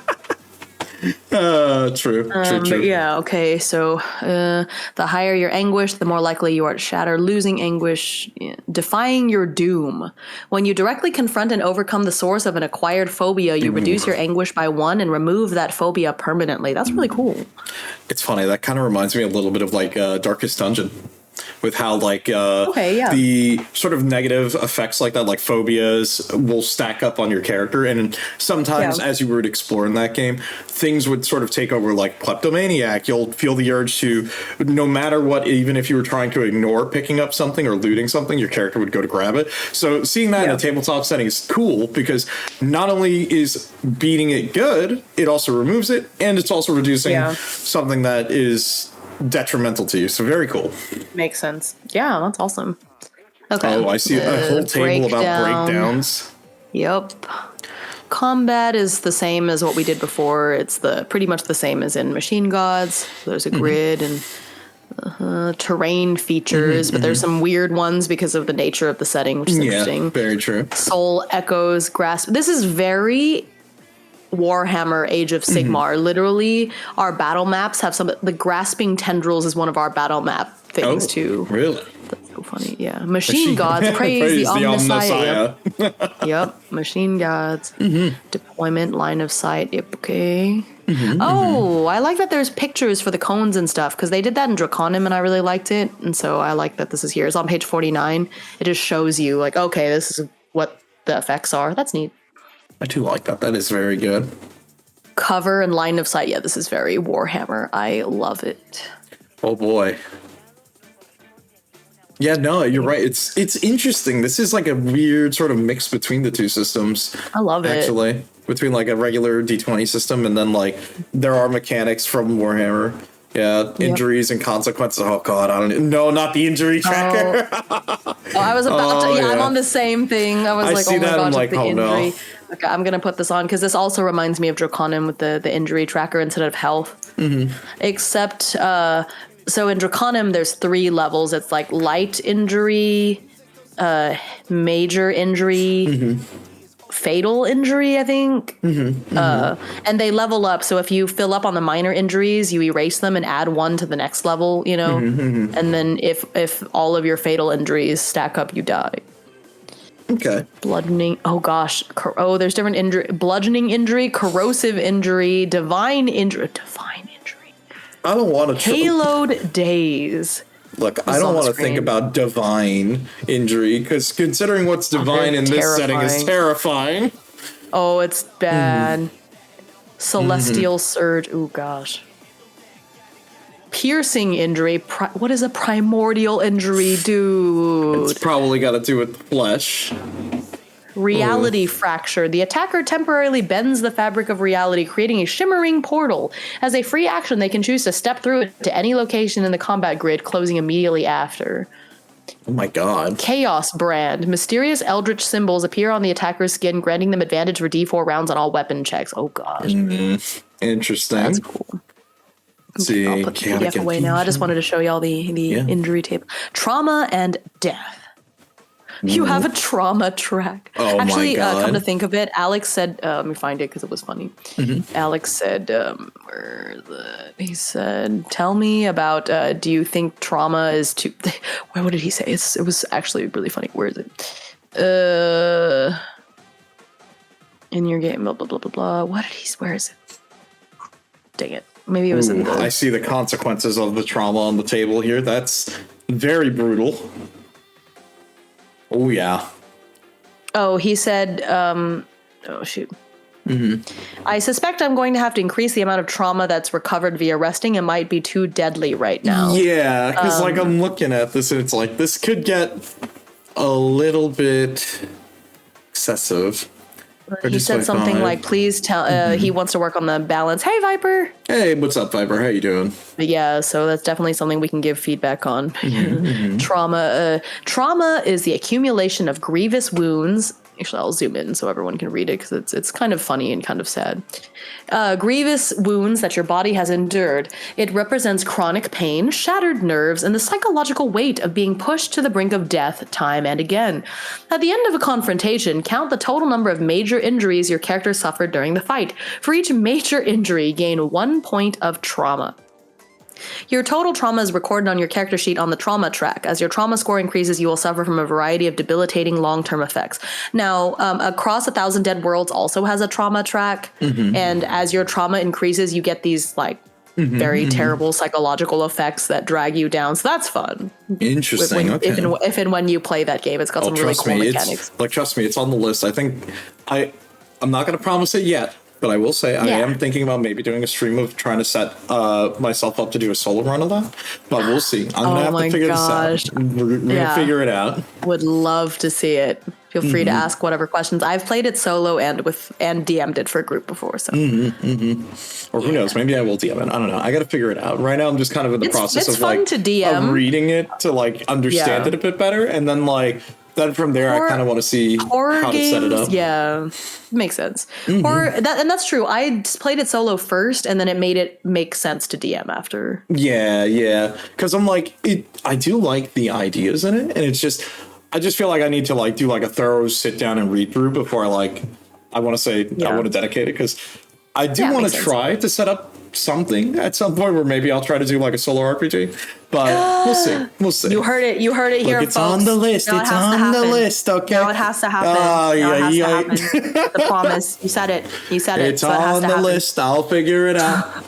True. Yeah. Okay. So the higher your anguish, the more likely you are to shatter. Losing anguish, defying your doom. When you directly confront and overcome the source of an acquired phobia, you reduce your anguish by 1 and remove that phobia permanently. That's really cool. It's funny. That kind of reminds me a little bit of like Darkest Dungeon. With how like the sort of negative effects like that, like phobias, will stack up on your character, and sometimes as you were exploring that game, things would sort of take over. Like kleptomaniac, you'll feel the urge to, no matter what, even if you were trying to ignore picking up something or looting something, your character would go to grab it. So seeing that in a tabletop setting is cool, because not only is beating it good, it also removes it, and it's also reducing something that is detrimental to you. So very cool. Makes sense. Yeah, that's awesome. Okay. Oh, I see a whole table about breakdowns. Yep. Combat is the same as what we did before. It's pretty much the same as in Machine Gods. There's a grid and terrain features, but there's some weird ones because of the nature of the setting, which is interesting. Yeah, very true. Soul Echoes, Grasp. This is very Warhammer Age of Sigmar. Literally, our battle maps have the Grasping Tendrils is one of our battle map things too. Really? That's so funny. Yeah. Machine Gods, praise the Omnissiah. Yep. Machine Gods. Deployment, line of sight. Yep. Okay. I like that there's pictures for the cones and stuff, because they did that in Draconim and I really liked it. And so I like that this is here. It's on page 49. It just shows you, like, okay, this is what the effects are. That's neat. I do like that. That is very good. Cover and line of sight. Yeah, this is very Warhammer. I love it. Oh, boy. Yeah, no, you're right. It's interesting. This is like a weird sort of mix between the two systems. I love it. Actually, between like a regular D20 system and then like there are mechanics from Warhammer. Yeah, injuries and consequences. Oh God, I don't know. Not the injury tracker. I was about to. Yeah, I'm on the same thing. I was like, oh my gosh, like, the injury. No. Okay, I'm gonna put this on because this also reminds me of Draconim with the injury tracker instead of health. Except. So in Draconim, there's 3 levels. It's like light injury, major injury, fatal injury, I think. And they level up. So if you fill up on the minor injuries, you erase them and add 1 to the next level, you know? And then if all of your fatal injuries stack up, you die. Okay. Bludgeoning. Oh, gosh. There's different injury. Bludgeoning injury, corrosive injury, divine injury. I don't want to. Payload days. Look, I don't want to think about divine injury because considering what's divine in this setting is terrifying. Oh, it's bad. Celestial surge. Oh gosh. Piercing injury. What is a primordial injury, dude? It's probably got to do with flesh. Reality fracture. The attacker temporarily bends the fabric of reality, creating a shimmering portal. As a free action, they can choose to step through it to any location in the combat grid, closing immediately after. Oh my God. Chaos brand. Mysterious eldritch symbols appear on the attacker's skin, granting them advantage for D4 rounds on all weapon checks. Oh gosh. Interesting. That's cool. Let's see. I'll put the PDF away now. I just wanted to show y'all the injury table. Trauma and death. You have a trauma track. Oh, actually, my God. Come to think of it, Alex said, let me find it because it was funny. Alex said, he said, tell me about, do you think trauma is too, what did he say? It was actually really funny. Where is it? In your game, blah, blah, blah, blah, blah. Where is it? Dang it. Maybe it was in the... I see the consequences of the trauma on the table here. That's very brutal. Oh, yeah. Oh, he said, oh, shoot. I suspect I'm going to have to increase the amount of trauma that's recovered via resting. It might be too deadly right now. Yeah, because like I'm looking at this and it's like this could get a little bit excessive. He said something like, please tell, he wants to work on the balance. Hey, Viper. Hey, what's up, Viper? How you doing? But yeah, so that's definitely something we can give feedback on. Trauma. Trauma is the accumulation of grievous wounds. Actually, I'll zoom in so everyone can read it because it's kind of funny and kind of sad. Grievous wounds that your body has endured. It represents chronic pain, shattered nerves, and the psychological weight of being pushed to the brink of death time and again. At the end of a confrontation, count the total number of major injuries your character suffered during the fight. For each major injury, gain 1 point of trauma. Your total trauma is recorded on your character sheet on the trauma track. As your trauma score increases, you will suffer from a variety of debilitating long-term effects. Now, Across 1,000 Dead Worlds also has a trauma track, and as your trauma increases, you get these like very terrible psychological effects that drag you down. So that's fun. Interesting. If and when you play that game, it's got some really cool mechanics. Trust me, it's on the list. I think I'm not going to promise it yet. But I will say I am thinking about maybe doing a stream of trying to set myself up to do a solo run of that. But we'll see. I'm going to have to figure this out. We're going to figure it out. Would love to see it. Feel free to ask whatever questions. I've played it solo and DM'd it for a group before. So, or who knows? Maybe I will DM it. I don't know. I got to figure it out. Right now, I'm just kind of in the process of like to DM. Of reading it to like understand it a bit better, and then like then from there, I kind of want to see how to set it up. Yeah, makes sense. And that's true. I just played it solo first, and then it made it make sense to DM after. Yeah, because I'm like I do like the ideas in it, and it's just. I just feel like I need to like do like a thorough sit down and read through before I want to say I want to dedicate it, because I do want to try to set up something at some point where maybe I'll try to do like a solo RPG, but we'll see. You heard it here, it's folks. On the list. It's on the list. Okay. No, it has to happen. The promise. You said it. It's on the list. I'll figure it out.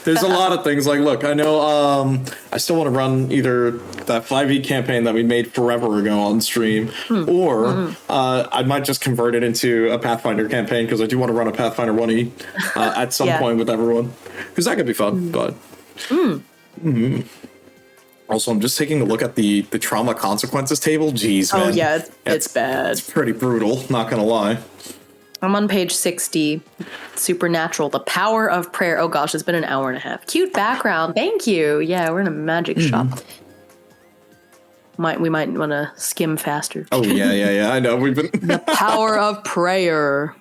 There's a lot of things. Like, look, I know I still want to run either that 5e campaign that we made forever ago on stream, or I might just convert it into a Pathfinder campaign, because I do want to run a Pathfinder 1e at some point with everyone, because that could be fun. But also, I'm just taking a look at the trauma consequences table. Jeez, man. Oh yeah, it's bad. It's pretty brutal. Not gonna lie. I'm on page 60. Supernatural, the power of prayer. Oh gosh, it's been an hour and a half. Cute background. Thank you. Yeah, we're in a magic shop. We might want to skim faster. Oh yeah. I know. We've been the power of prayer.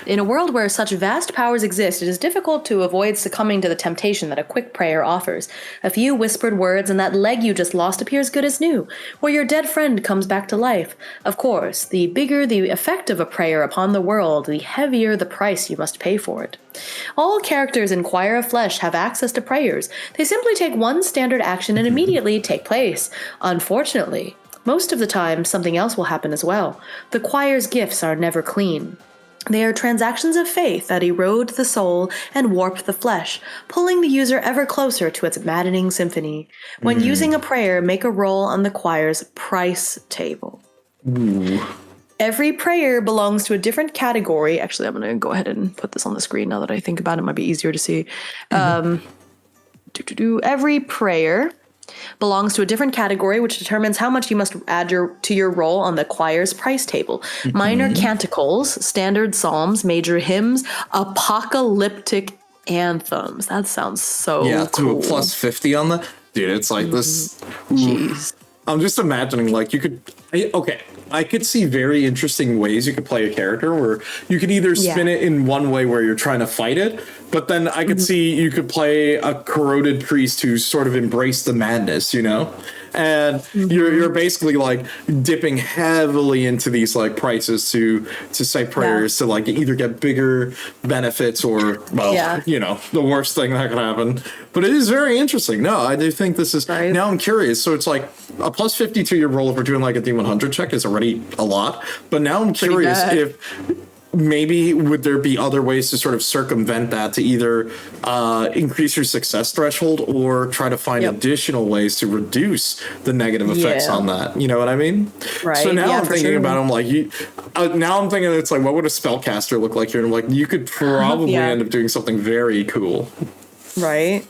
In a world where such vast powers exist, it is difficult to avoid succumbing to the temptation that a quick prayer offers. A few whispered words and that leg you just lost appears good as new, or your dead friend comes back to life. Of course, the bigger the effect of a prayer upon the world, the heavier the price you must pay for it. All characters in Choir of Flesh have access to prayers. They simply take one standard action and immediately take place. Unfortunately, most of the time, something else will happen as well. The choir's gifts are never clean. They are transactions of faith that erode the soul and warp the flesh, pulling the user ever closer to its maddening symphony. When using a prayer, make a roll on the choir's price table. Every prayer belongs to a different category. Actually, I'm going to go ahead and put this on the screen now that I think about it. It might be easier to see. Every prayer belongs to a different category, which determines how much you must add to your roll on the choir's price table. Minor canticles, standard psalms, major hymns, apocalyptic anthems. That sounds so cool. To a plus 50 on that. Dude, it's like this. Jeez. I'm just imagining, like, you could... I could see very interesting ways you could play a character where you could either spin it in one way where you're trying to fight it, but then I could see you could play a corroded priest who sort of embraced the madness, you know? And you're basically like dipping heavily into these like prices to say prayers to like either get bigger benefits or you know, the worst thing that could happen. But it is very interesting. No, I do think this is now I'm curious. So it's like a plus 50 to your roll if we're doing like a D100 check is already a lot. But now I'm curious if maybe would there be other ways to sort of circumvent that to either increase your success threshold or try to find additional ways to reduce the negative effects on that? You know what I mean? Right. So now I'm thinking about it, I'm like, now I'm thinking it's like, what would a spellcaster look like here? And I'm like, you could probably end up doing something very cool. Right.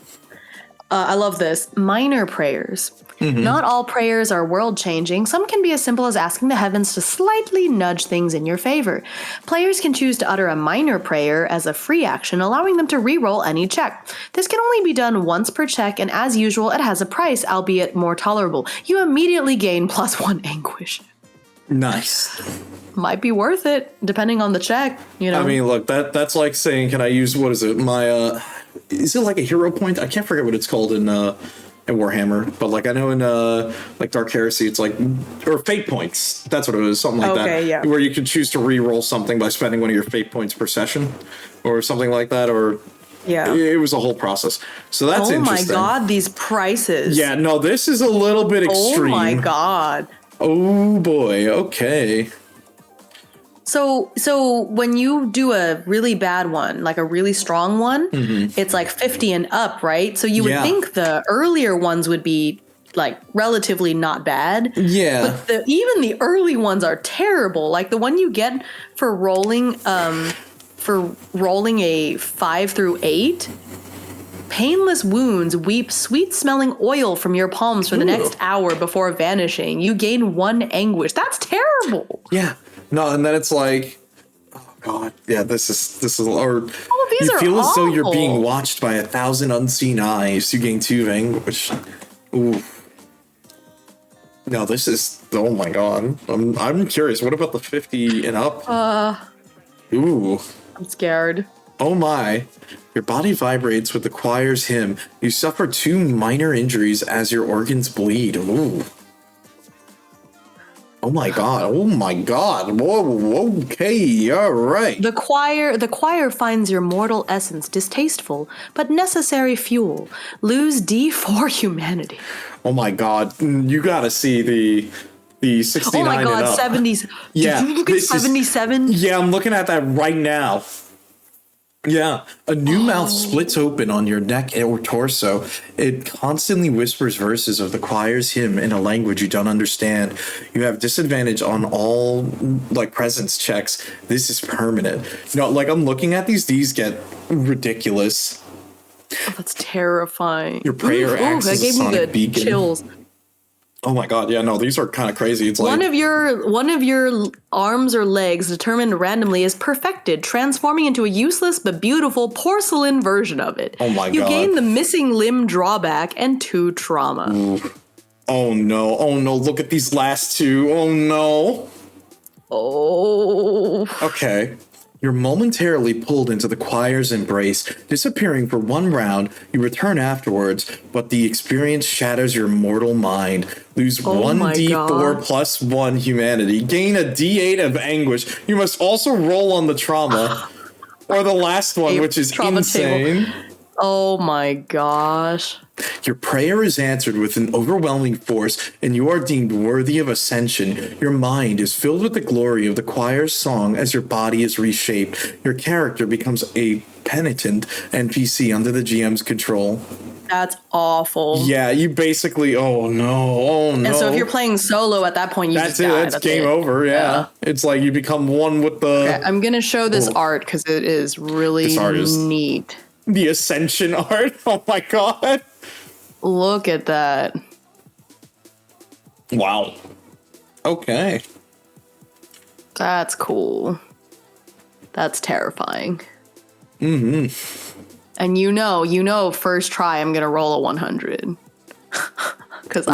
I love this. Minor prayers. Not all prayers are world-changing. Some can be as simple as asking the heavens to slightly nudge things in your favor. Players can choose to utter a minor prayer as a free action, allowing them to re-roll any check. This can only be done once per check, and as usual, it has a price, albeit more tolerable. You immediately gain +1 anguish. Nice. Might be worth it, depending on the check, you know. I mean, look, that's like saying, can I use, what is it, my, is it like a hero point? I can't forget what it's called in Warhammer, but like I know in like Dark Heresy, it's like, or fate points. That's what it was, something like that. Yeah. Where you can choose to re-roll something by spending one of your fate points per session, or something like that. Or it was a whole process. So that's interesting. Oh my god, these prices! Yeah, no, this is a little bit extreme. Oh my god. Oh boy. Okay. So when you do a really bad one, like a really strong one, it's like 50 and up, right? So you would think the earlier ones would be like relatively not bad. Yeah. But even the early ones are terrible. Like the one you get for rolling for rolling a 5 through 8. Painless wounds weep sweet-smelling oil from your palms for the next hour before vanishing. You gain 1 anguish. That's terrible. Yeah. No, and then it's like, oh god, yeah, this is, or these you are feel as though you're awful. being watched by 1,000 unseen eyes. You gain 2 anguish. Ooh. No, this is, oh my god. I'm curious. What about the 50 and up? Ooh. I'm scared. Oh my. Your body vibrates with the choir's hymn. You suffer 2 minor injuries as your organs bleed. Ooh. Oh my god. Oh my god. Whoa. Okay. All right. The choir finds your mortal essence distasteful, but necessary fuel. Lose D4 humanity. Oh my god. You gotta see the 69 Oh my god, and up. 70s. Yeah. Did you look at 77? Yeah, I'm looking at that right now. Yeah, a new mouth splits open on your neck or torso. It constantly whispers verses of the choir's hymn in a language you don't understand. You have disadvantage on all presence checks. This is permanent. No, I'm looking at these get ridiculous. Oh, that's terrifying. Your prayer acts that as a gave me sonic the beacon. chills. Oh my god, yeah, no, these are kind of crazy. It's like One of your arms or legs determined randomly is perfected, transforming into a useless but beautiful porcelain version of it. Oh my You god. gain the missing limb drawback and 2 trauma. Ooh. Oh no, look at these last 2. Oh no. Oh. Okay. You're momentarily pulled into the choir's embrace, disappearing for 1 round. You return afterwards, but the experience shatters your mortal mind. Lose Oh 1d4 God. plus 1 humanity. Gain a d8 of anguish. You must also roll on the trauma. Or the last one, which is Trauma insane. table. Oh my gosh. Your prayer is answered with an overwhelming force, and you are deemed worthy of ascension. Your mind is filled with the glory of the choir's song as your body is reshaped. Your character becomes a penitent NPC under the GM's control. That's awful. Yeah, you basically, oh no. And so if you're playing solo at that point, you That's just it, die. that's game over, yeah. It's like you become one with the... Okay, I'm going to show this art because it is really This art is- neat. The ascension art. Oh my god. Look at that. Wow. Okay. That's cool. That's terrifying. Mm-hmm. And you know, first try I'm gonna roll a 100. Because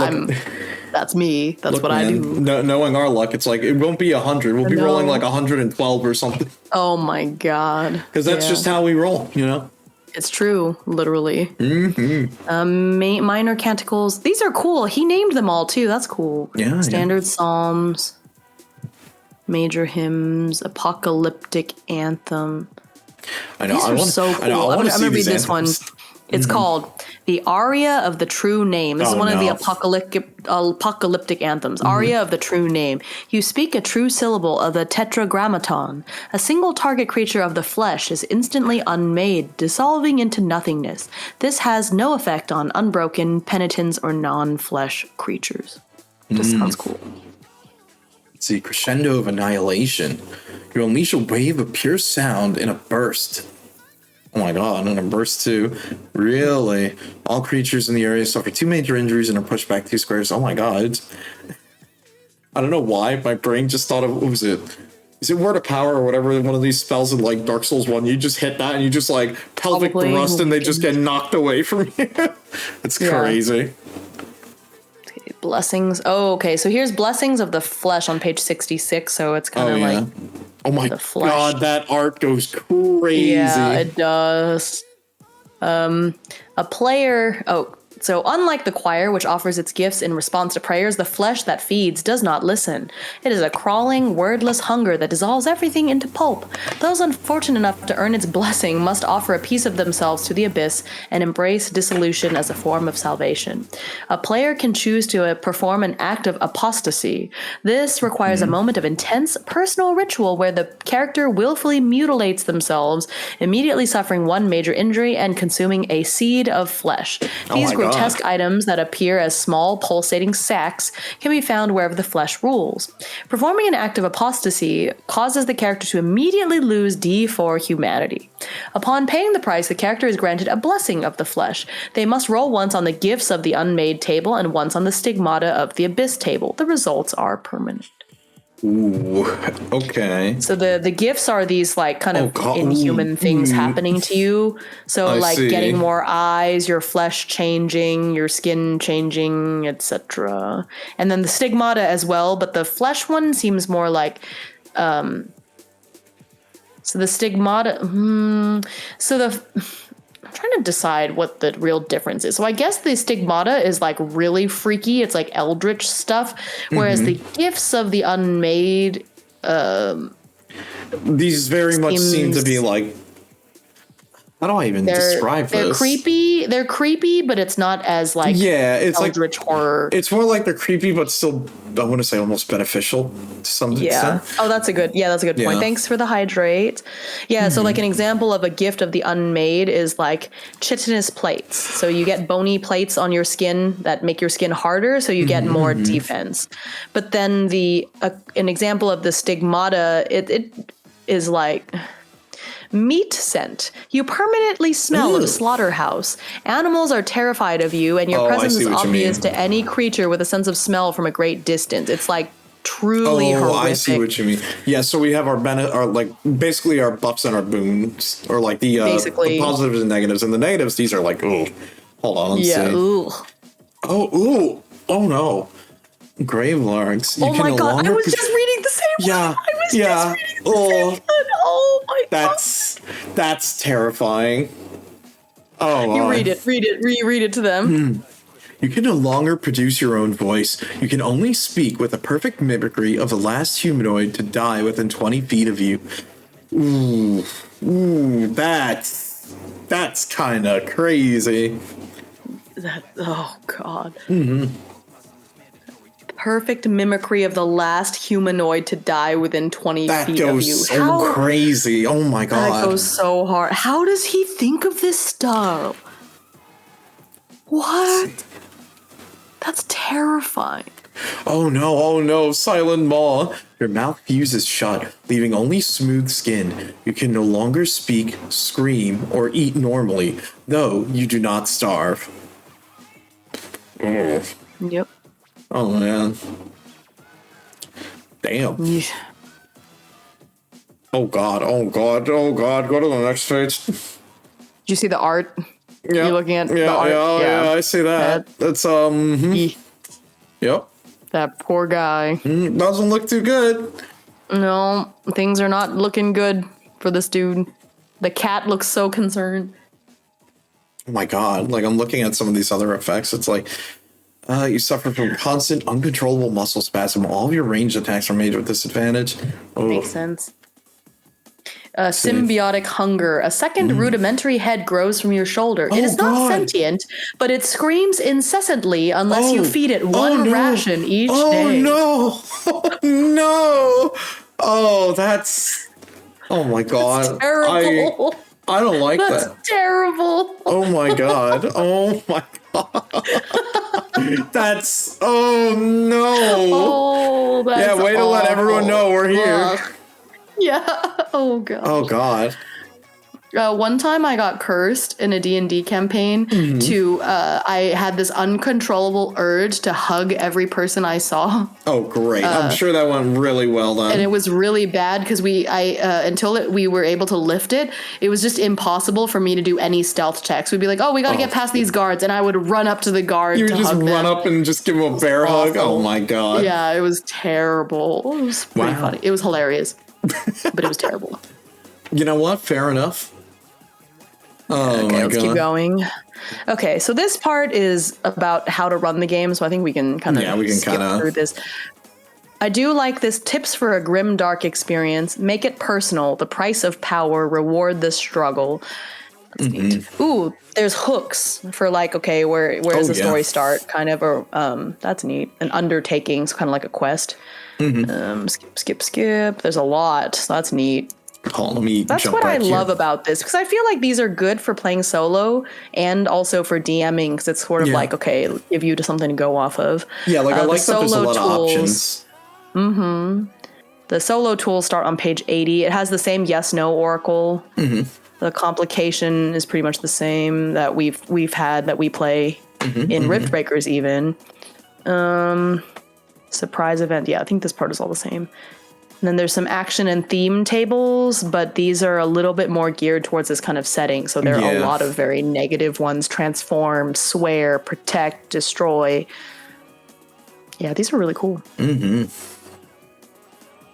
that's me. That's what I do. Knowing our luck, it's like, it won't be 100. We'll be rolling like 112 or something. Oh my god. Because that's just how we roll, you know? It's true, literally. Mm-hmm. Minor canticles. These are cool. He named them all too. That's cool. Yeah. Standard psalms, major hymns, apocalyptic anthem. I know. These are so cool. I'm gonna read this one. It's called The Aria of the True Name. This is one of the apocalyptic anthems. Aria of the True Name. You speak a true syllable of the tetragrammaton. A single target creature of the flesh is instantly unmade, dissolving into nothingness. This has no effect on unbroken, penitents, or non-flesh creatures. This sounds cool. Let's see. Crescendo of annihilation. You unleash a wave of pure sound in a burst. Oh my god, and a burst too. Really? All creatures in the area suffer 2 major injuries and are pushed back 2 squares. Oh my god. I don't know why. My brain just thought of, what was it? Is it Word of Power or whatever? One of these spells in like Dark Souls 1. You just hit that and you just like pelvic thrust and they just get knocked away from you. It's crazy. Okay, blessings. Oh, okay. So here's Blessings of the Flesh on page 66. So it's kind of like... Oh my god, that art goes crazy. Yeah, it does. A player... Oh, so unlike the choir, which offers its gifts in response to prayers, the flesh that feeds does not listen. It is a crawling, wordless hunger that dissolves everything into pulp. Those unfortunate enough to earn its blessing must offer a piece of themselves to the abyss and embrace dissolution as a form of salvation. A player can choose to perform an act of apostasy. This requires a moment of intense personal ritual where the character willfully mutilates themselves, immediately suffering 1 major injury and consuming a seed of flesh. These grotesque items that appear as small pulsating sacs can be found wherever the flesh rules. Performing an act of apostasy causes the character to immediately lose D4 humanity. Upon paying the price, the character is granted a blessing of the flesh. They must roll once on the gifts of the unmade table and once on the stigmata of the abyss table. The results are permanent. Ooh, okay. So the gifts are these like kind of inhuman things happening to you. So I see. Getting more eyes, your flesh changing, your skin changing, etc. And then the stigmata as well, but the flesh one seems more like so the stigmata I'm trying to decide what the real difference is. So I guess the stigmata is like really freaky. It's like eldritch stuff. Whereas the gifts of the unmade, these very much seem to be like, how do I even describe this? They're creepy, but it's not as like it's eldritch like, horror. It's more like they're creepy, but still, I want to say almost beneficial to some extent. Oh, that's a good point. Thanks for the hydrate. Yeah, so like an example of a gift of the unmade is like chitinous plates. So you get bony plates on your skin that make your skin harder, so you get more defense. But then an example of the stigmata, it is like meat scent. You permanently smell of a slaughterhouse. Animals are terrified of you, and your presence is obvious to any creature with a sense of smell from a great distance. It's like truly horrific. I see what you mean. Yeah, so we have our like basically our buffs and our boons, or like the positives and negatives. And the negatives, these are like, hold on, let's see. Oh no. Grave larks. Oh my god, I was just reading the same one. I was just reading the same one. Oh my god. That's terrifying. You read it to them. You can no longer produce your own voice. You can only speak with a perfect mimicry of the last humanoid to die within 20 feet of you. Ooh, that's kind of crazy. Oh god. Perfect mimicry of the last humanoid to die within 20 feet of you. That goes so crazy. Oh my god. That goes so hard. How does he think of this stuff? What? That's terrifying. Oh no, Silent Maw. Your mouth fuses shut, leaving only smooth skin. You can no longer speak, scream, or eat normally, though you do not starve. Yep. Oh man. Damn. Yeah. Oh god. Go to the next page. Did you see the art? Yeah. You're looking at the art? Yeah, I see that. That's Yep. That poor guy. Doesn't look too good. No, things are not looking good for this dude. The cat looks so concerned. Oh my god. Like, I'm looking at some of these other effects. It's like, you suffer from constant, uncontrollable muscle spasm. All of your ranged attacks are made with disadvantage. Makes sense. Symbiotic hunger. A second rudimentary head grows from your shoulder. It is not sentient, but it screams incessantly unless you feed it one ration each day. Oh no! Oh, that's... Oh my god. That's terrible. I don't like that. That's terrible. Oh my god. Oh my god. That's... Oh no. Oh, that's way to let everyone know we're here. Yeah. Oh god. Oh god. One time I got cursed in a D&D campaign to, I had this uncontrollable urge to hug every person I saw. Oh, great. I'm sure that went really well then. And it was really bad because until we were able to lift it, it was just impossible for me to do any stealth checks. We'd be like, we got to get past these guards. And I would run up to the guard to hug them. You would just run up and just give him a bear hug? Oh my god. Yeah, it was terrible. It was pretty funny. It was hilarious, but it was terrible. You know what? Fair enough. Oh, okay, let's keep going. Okay, so this part is about how to run the game, so I think we can kind of skip through this. I do like this. Tips for a grim, dark experience. Make it personal. The price of power. Reward the struggle. That's neat. Ooh, there's hooks for like, okay, where does the story start? Kind of, or that's neat. An undertaking, so kind of like a quest. Skip. There's a lot, so that's neat. Hold on, let me That's jump what I back here. love about this, because I feel like these are good for playing solo and also for DMing, because it's sort of like, okay, give you to something to go off of. Yeah, like I like that there's a lot of options. Mm-hmm. The solo tools start on page 80. It has the same yes/no oracle. Mm-hmm. The complication is pretty much the same that we've had that we play in Riftbreakers even. Surprise event. Yeah, I think this part is all the same. And then there's some action and theme tables, but these are a little bit more geared towards this kind of setting. So there are a lot of very negative ones: transform, swear, protect, destroy. Yeah, these are really cool. Mm-hmm.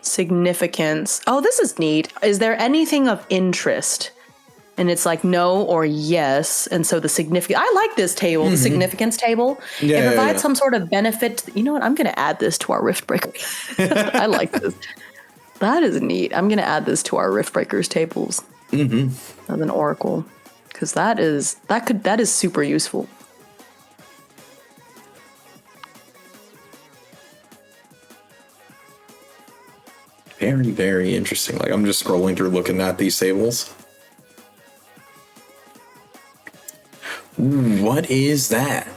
Significance. Oh, this is neat. Is there anything of interest? And it's like no or yes. And so the significant, I like this table, the significance table. Yeah, it provides some sort of benefit. You know what? I'm going to add this to our Riftbreaker. I like this. That is neat. I'm going to add this to our Riftbreakers tables as an oracle, because that is super useful. Very, very interesting. Like, I'm just scrolling through looking at these tables. Ooh, what is that?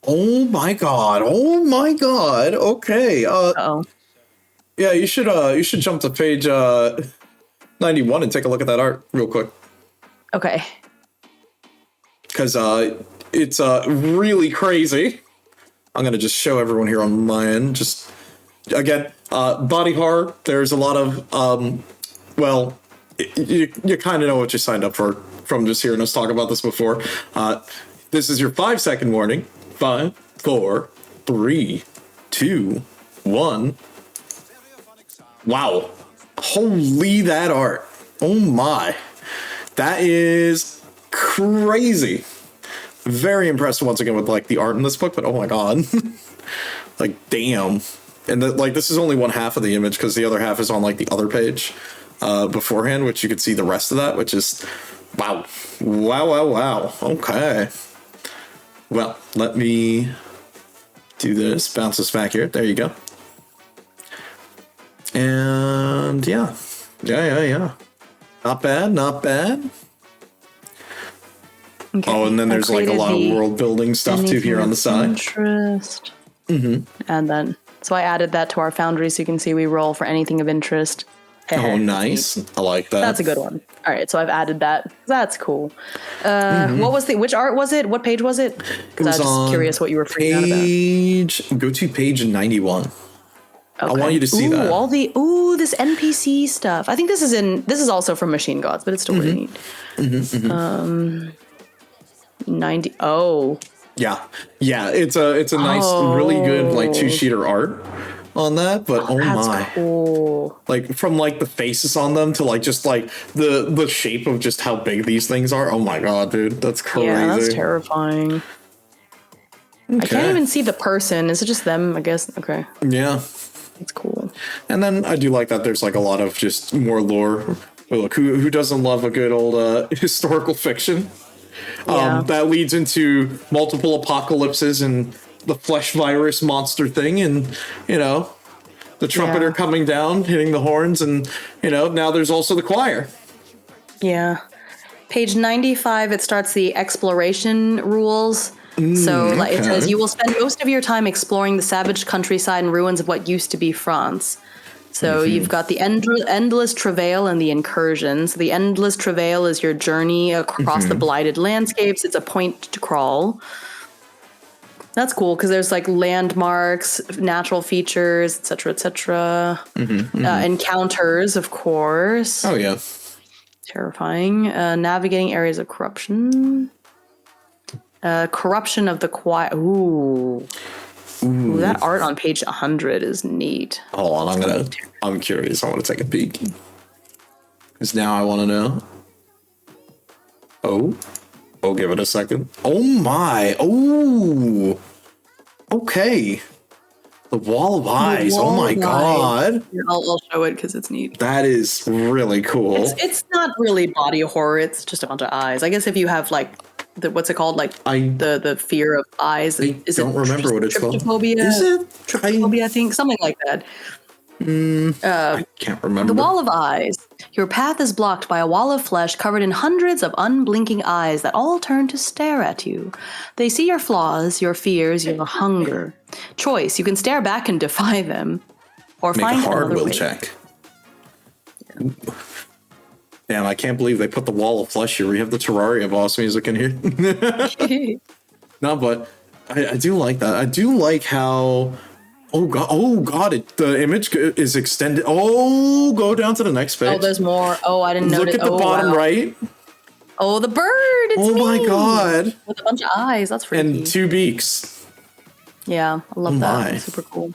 Oh my god. Oh my god. Okay. Uh-oh. Yeah, you should jump to page 91 and take a look at that art real quick. Okay. Cuz it's really crazy. I'm going to just show everyone here on my end. Just again, body horror. There's a lot of well, you kind of know what you signed up for from just hearing us talk about this before. This is your 5-second warning. 5, 4, 3, 2, 1. Wow. Holy, that art. Oh my. That is crazy. Very impressed once again with like the art in this book, but oh my god. Like, damn. And like this is only one half of the image, because the other half is on like the other page beforehand, which you could see the rest of that, which is wow. Wow. Okay. Well, let me do this. Bounce this back here. There you go. And yeah. Not bad. Okay. Oh, and then there's like a lot of world building stuff too here on the side. Interest. And then, so I added that to our Foundry, so you can see we roll for anything of interest. Oh, nice. I like that. That's a good one. All right, so I've added that. That's cool. What was which art was it? What page was it? Because I was just curious what you were freaking out about. Go to page 91. Okay. I want you to see that. All this NPC stuff. I think this is also from Machine Gods, but it's still really neat. 90. Oh. Yeah. It's a nice, really good like 2-sheeter art on that, but oh that's my. Cool. Like from like the faces on them to like just like the shape of just how big these things are. Oh my god, dude. That's crazy. Yeah, that's terrifying. Okay. I can't even see the person. Is it just them, I guess? Okay. Yeah. It's cool. And then I do like that there's like a lot of just more lore. Well, look, who doesn't love a good old historical fiction? Yeah. That leads into multiple apocalypses and the flesh virus monster thing, and the trumpeter coming down, hitting the horns, and now there's also the choir. Yeah. Page 95, it starts the exploration rules. So it says, you will spend most of your time exploring the savage countryside and ruins of what used to be France. So you've got the endless travail and the incursions. The endless travail is your journey across the blighted landscapes. It's a point to crawl. That's cool, because there's like landmarks, natural features, etc. Encounters, of course. Oh yeah. Terrifying. Navigating areas of corruption. Corruption of the quiet. Ooh, that art on page 100 is neat. Hold on, I'm curious. I want to take a peek. Because now I want to know. Oh, give it a second. Oh my. Oh. Okay. The wall of eyes. Oh my god. I'll show it because it's neat. That is really cool. It's not really body horror. It's just a bunch of eyes. I guess if you have like what's it called? Like the fear of eyes. I don't remember what it's called. Trypophobia? Is it? Trypophobia, I think. Something like that. I can't remember. The wall of eyes. Your path is blocked by a wall of flesh covered in hundreds of unblinking eyes that all turn to stare at you. They see your flaws, your fears, your hunger. Choice. You can stare back and defy them. Or Make find a hard another will way. check. Damn, I can't believe they put the wall of flesh here. We have the Terraria boss music in here. No, but I do like that. I do like how... Oh god! The image is extended. Oh, go down to the next page. Oh, there's more. Oh, I didn't notice. Look at the bottom right. Oh, the bird! It's me! My god! With a bunch of eyes. That's freaky. And 2 beaks. Yeah, I love that. That's super cool.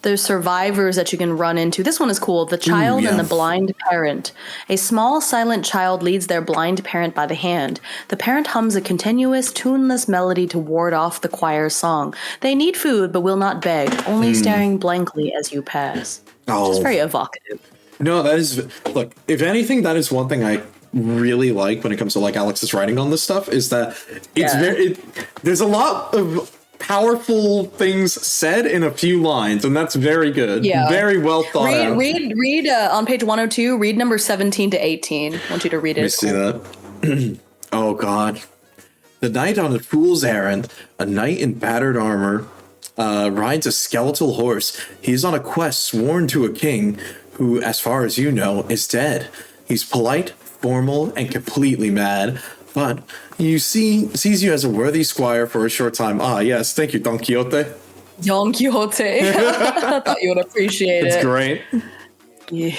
There's survivors that you can run into. This one is cool. The child and the blind parent. A small, silent child leads their blind parent by the hand. The parent hums a continuous, tuneless melody to ward off the choir's song. They need food, but will not beg, only staring blankly as you pass. Oh. Just very evocative. No, that is... Look, if anything, that is one thing I really like when it comes to, like, Alex's writing on this stuff, is that it's very... there's a lot of... powerful things said in a few lines, and that's very good. Yeah. Very well thought out. Read on page 102, read number 17 to 18. I want you to read it. Let me see that. Oh, God. The knight on a fool's errand, a knight in battered armor, rides a skeletal horse. He's on a quest sworn to a king who, as far as you know, is dead. He's polite, formal, and completely mad. But sees you as a worthy squire for a short time. Ah, yes, thank you, Don Quixote. Don Quixote. I thought you would appreciate it. It's great. Yeah.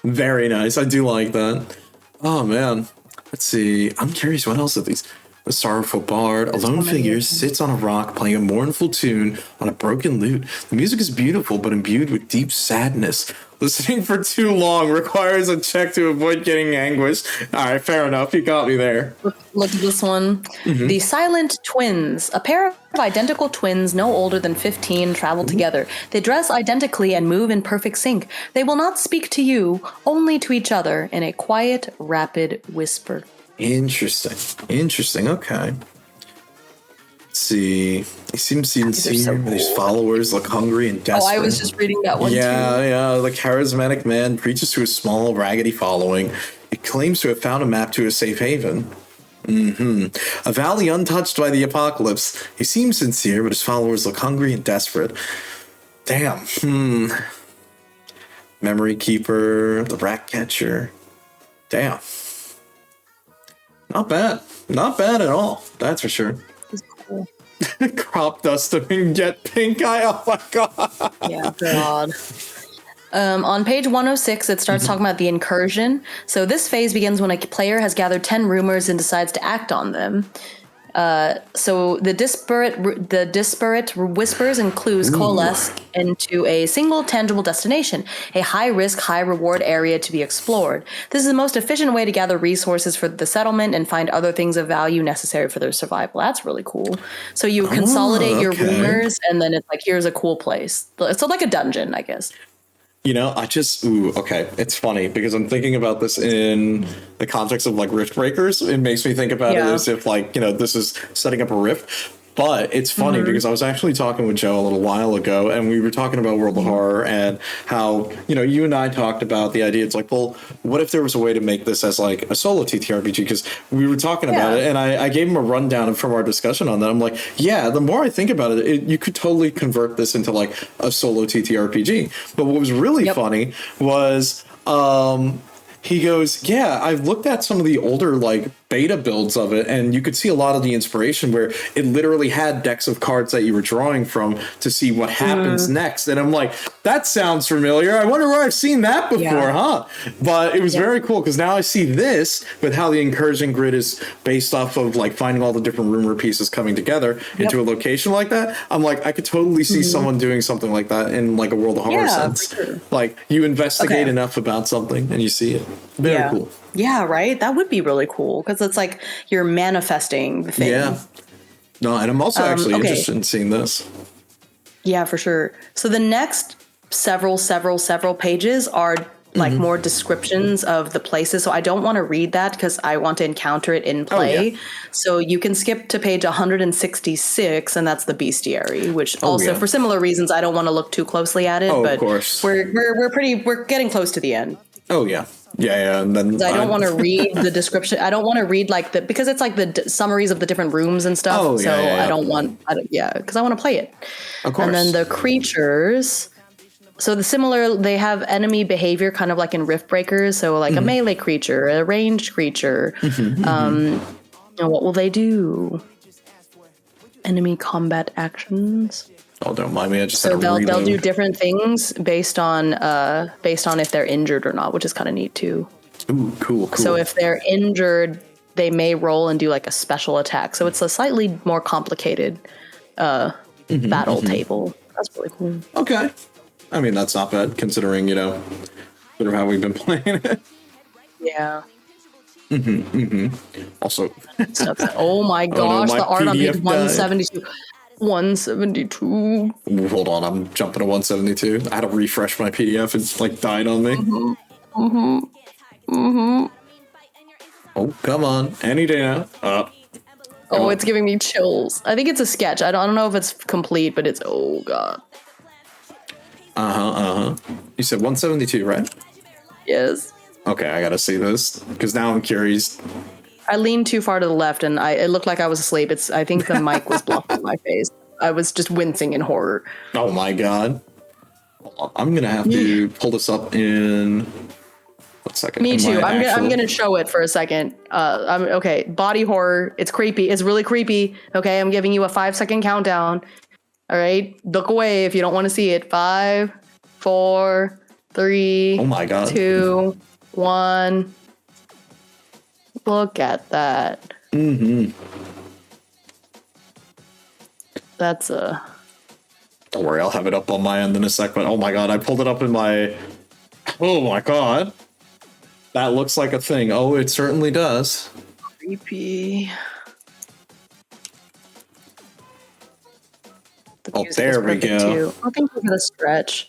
Very nice. I do like that. Oh, man. Let's see. I'm curious, what else are these? A sorrowful bard, a lone figure, sits on a rock playing a mournful tune on a broken lute. The music is beautiful, but imbued with deep sadness. Listening for too long requires a check to avoid getting anguished. All right, fair enough. You got me there. Look at this one. Mm-hmm. The Silent Twins. A pair of identical twins no older than 15 travel together. They dress identically and move in perfect sync. They will not speak to you, only to each other in a quiet, rapid whisper. Interesting. Okay. Let's see. He seems sincere. So cool. These followers look hungry and desperate. Oh, I was just reading that one too. Yeah. The charismatic man preaches to a small, raggedy following. He claims to have found a map to a safe haven. A valley untouched by the apocalypse. He seems sincere, but his followers look hungry and desperate. Damn. Memory keeper, the rat catcher. Damn. Not bad at all. That's for sure. It's cool. Crop dust and get pink eye. Oh my god. Yeah, god. On page 106, it starts talking about the incursion. So this phase begins when a player has gathered 10 rumors and decides to act on them. So the disparate whispers and clues coalesce into a single tangible destination, a high-risk, high-reward area to be explored. This is the most efficient way to gather resources for the settlement and find other things of value necessary for their survival. That's really cool. So you consolidate your rumors, and then it's like, here's a cool place. So like a dungeon, I guess. You know, it's funny because I'm thinking about this in the context of like Riftbreakers. It makes me think about it as if like, this is setting up a rift. But it's funny because I was actually talking with Joe a little while ago, and we were talking about World of Horror and how, you and I talked about the idea. It's like, well, what if there was a way to make this as like a solo TTRPG? Because we were talking about it, and I gave him a rundown from our discussion on that. I'm like, yeah, the more I think about it, you could totally convert this into like a solo TTRPG. But what was really funny was he goes, yeah, I've looked at some of the older like beta builds of it, and you could see a lot of the inspiration where it literally had decks of cards that you were drawing from to see what happens next. And I'm like, that sounds familiar. I wonder where I've seen that before, huh? But it was very cool because now I see this with how the incursion grid is based off of like finding all the different rumor pieces coming together into a location like that. I'm like, I could totally see someone doing something like that in like a World of Horror sense. Sure. Like you investigate enough about something and you see it. Very cool. Yeah, right? That would be really cool because it's like you're manifesting the thing. Yeah. No, and I'm also actually interested in seeing this. Yeah, for sure. So the next several pages are like more descriptions of the places. So I don't want to read that because I want to encounter it in play. So you can skip to page 166, and that's the bestiary, which also for similar reasons, I don't want to look too closely at it. But of course. we're getting close to the end. Oh yeah. Yeah, and then I don't want to read the description. I don't want to read like because it's like the summaries of the different rooms and stuff. Oh, yeah, I don't want, because I want to play it. Of course. And then the creatures. So they have enemy behavior kind of like in Riftbreakers. So like a melee creature, a ranged creature. And what will they do? Enemy combat actions. Oh, don't mind me. I just so they'll do different things based on if they're injured or not, which is kind of neat too. Ooh, cool. So if they're injured, they may roll and do like a special attack. So it's a slightly more complicated battle table. That's really cool. Okay. I mean, that's not bad considering, sort of how we've been playing it. Yeah. Also, oh my gosh, my the art on PDF page 172. 172. Ooh, hold on, I'm jumping to 172. I had to refresh my PDF. It's like died on me. Oh, come on. Any day now. Oh, it's giving me chills. I think it's a sketch. I don't know if it's complete, but it's, oh god. You said 172, right? Yes. Okay, I gotta see this because now I'm curious. I leaned too far to the left, and it looked like I was asleep. I think the mic was blocking my face. I was just wincing in horror. Oh my god! Hold on. I'm gonna have to pull this up in. What second? Me too. I'm gonna show it for a second. Okay. Body horror. It's creepy. It's really creepy. Okay, I'm giving you a 5-second countdown. All right, look away if you don't want to see it. 5, 4, 3. Oh my god! 2, 1. Look at that. That's a. Don't worry, I'll have it up on my end in a sec. But oh my god, I pulled it up in my. Oh my god, that looks like a thing. Oh, it certainly does. Creepy. Oh, there we go. Too. Oh, thank you for the stretch.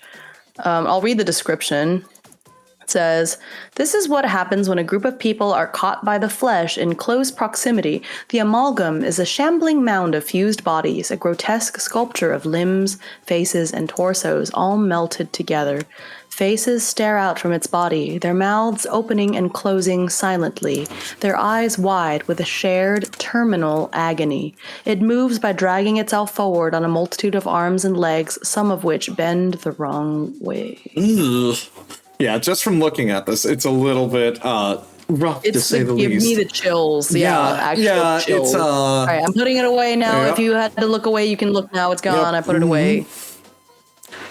I'll read the description. It says, this is what happens when a group of people are caught by the flesh in close proximity. The amalgam is a shambling mound of fused bodies, a grotesque sculpture of limbs, faces, and torsos, all melted together. Faces stare out from its body, their mouths opening and closing silently, their eyes wide with a shared terminal agony. It moves by dragging itself forward on a multitude of arms and legs, some of which bend the wrong way. Ugh. Yeah, just from looking at this, it's a little bit rough to say the least. Give me the chills. Actual chills. It's all right, I'm putting it away now. Yep. If you had to look away, you can look now. It's gone. I put it away.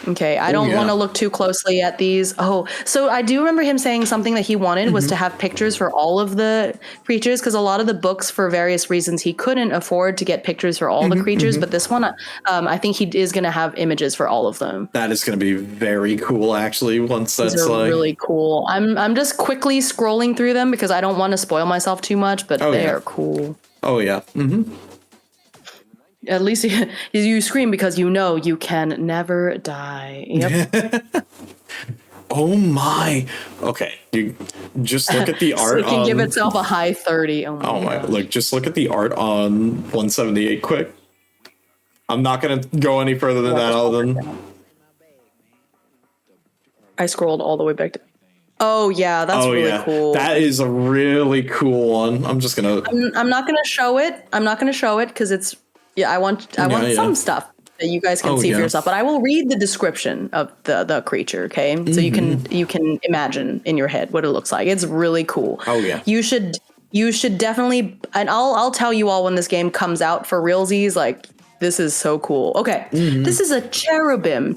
Okay, I don't want to look too closely at these. Oh, so I do remember him saying something that he wanted was to have pictures for all of the creatures, because a lot of the books, for various reasons, he couldn't afford to get pictures for all the creatures. But this one, I think he is going to have images for all of them. That is going to be very cool, actually. Once that's These are really cool. I'm just quickly scrolling through them because I don't want to spoil myself too much, but they are cool. Oh yeah. At least you scream because you know you can never die. Yep. Oh my. Okay. You just look at the art. So it can give itself a high 30. Oh my. Like, just look at the art on 178 quick. I'm not going to go any further than that other than. I scrolled all the way back to. Oh yeah, that's really cool. That is a really cool one. I'm just going to. I'm not going to show it. I'm not going to show it because it's. Yeah, I want some stuff that you guys can see for yourself, but I will read the description of the creature, okay? So you can imagine in your head what it looks like. It's really cool. Oh yeah. You should definitely, and I'll tell you all when this game comes out for realsies, like this is so cool. Okay. This is a cherubim,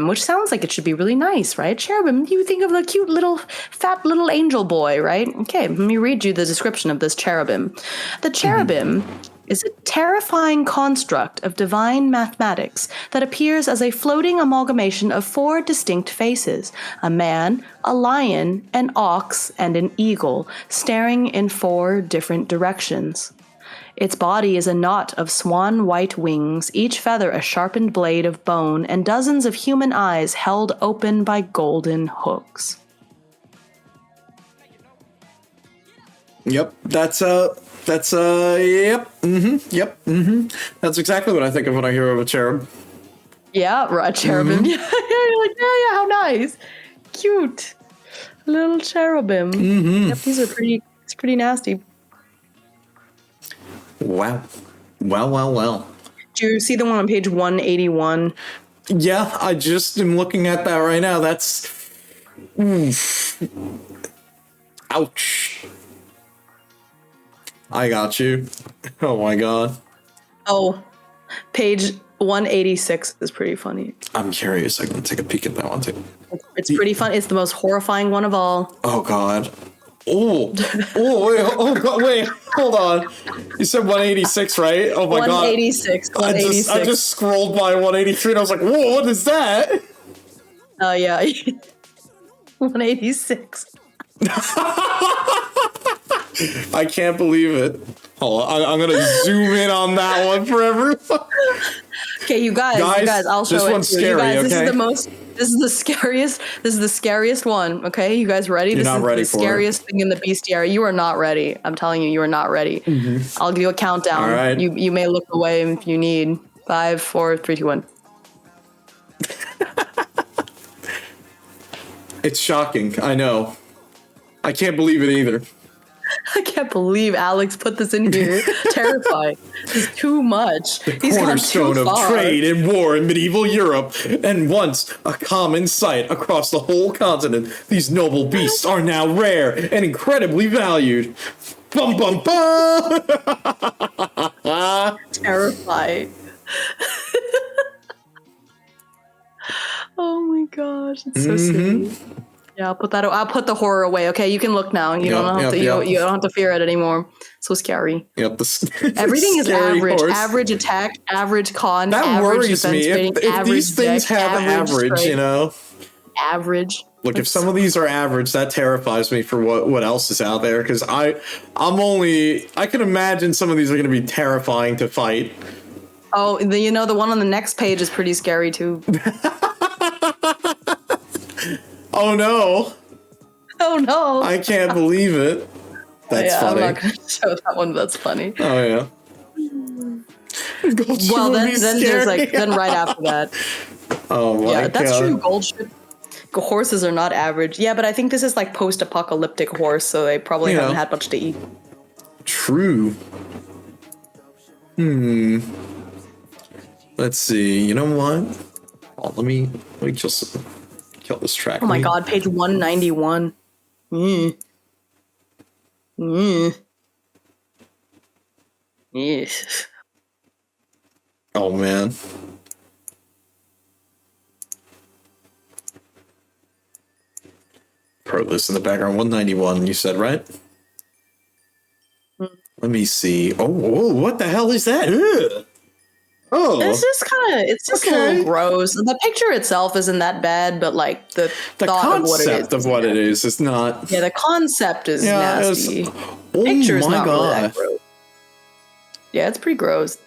which sounds like it should be really nice, right? Cherubim, you think of the cute little fat little angel boy, right? Okay, let me read you the description of this cherubim. The cherubim is a terrifying construct of divine mathematics that appears as a floating amalgamation of 4 distinct faces, a man, a lion, an ox, and an eagle, staring in 4 different directions. Its body is a knot of swan-white wings, each feather a sharpened blade of bone, and dozens of human eyes held open by golden hooks. Yep. That's yep. Yep. That's exactly what I think of when I hear of a cherub. Yeah, right, cherubim. Yeah, you're like, yeah, how nice. Cute. Little cherubim. Yep, these are it's pretty nasty. Wow. Well. Do you see the one on page 181? Yeah, I just am looking at that right now. That's... Oof. Ouch. I got you. Oh my god. Oh, page 186 is pretty funny. I'm curious. I'm going to take a peek at that one too. It's pretty fun. It's the most horrifying one of all. Oh god. Oh, wait, hold on. You said 186, right? Oh my 186, god. 186. I just scrolled by 183 and I was like, whoa, what is that? Oh, yeah. 186. I can't believe it. Hold on, I'm gonna zoom in on that one for everyone. Okay, you guys, I'll show it. This one's scary, you guys, okay? This is the scariest one, okay? You guys ready? You're this not is ready the for scariest thing in the bestiary. You are not ready. I'm telling you, you are not ready. Mm-hmm. I'll give you a countdown. All right. You may look away if you need. 5, 4, 3, 2, 1. It's shocking, I know. I can't believe it either. I can't believe Alex put this in here. Terrified. It's too much. The cornerstone of trade and war in medieval Europe, and once a common sight across the whole continent, these noble beasts are now rare and incredibly valued. Bum bum bum! Terrified. Oh my gosh, it's so silly. Yeah, I'll put the horror away. Okay, you can look now. You don't have to fear it anymore. So scary. Yep. Everything is average. Horse. Average attack, average con, that average worries defense me. rating, If these things have average, strength, you know. Average. Look, if some of these are average, that terrifies me for what else is out there. Because I can imagine some of these are going to be terrifying to fight. Oh, the one on the next page is pretty scary too. Oh no! Oh no! I can't believe it. That's funny. I'm not going to show that one. That's funny. Oh yeah. Well, then right after that. Oh my god. Yeah, that's true. Horses are not average. Yeah, but I think this is like post-apocalyptic horse, so they probably haven't had much to eat. True. Let's see. You know what? Oh, let me just kill this track. Oh my god, page 191. Yes. Oh man. Pro list in the background. 191. You said right? Let me see. Oh, whoa, what the hell is that? Ugh. Oh, it's just a little gross. The picture itself isn't that bad, but like the thought of what it is not. Yeah, the concept is nasty. Oh Picture's my not god. really that gross. Yeah, it's pretty gross.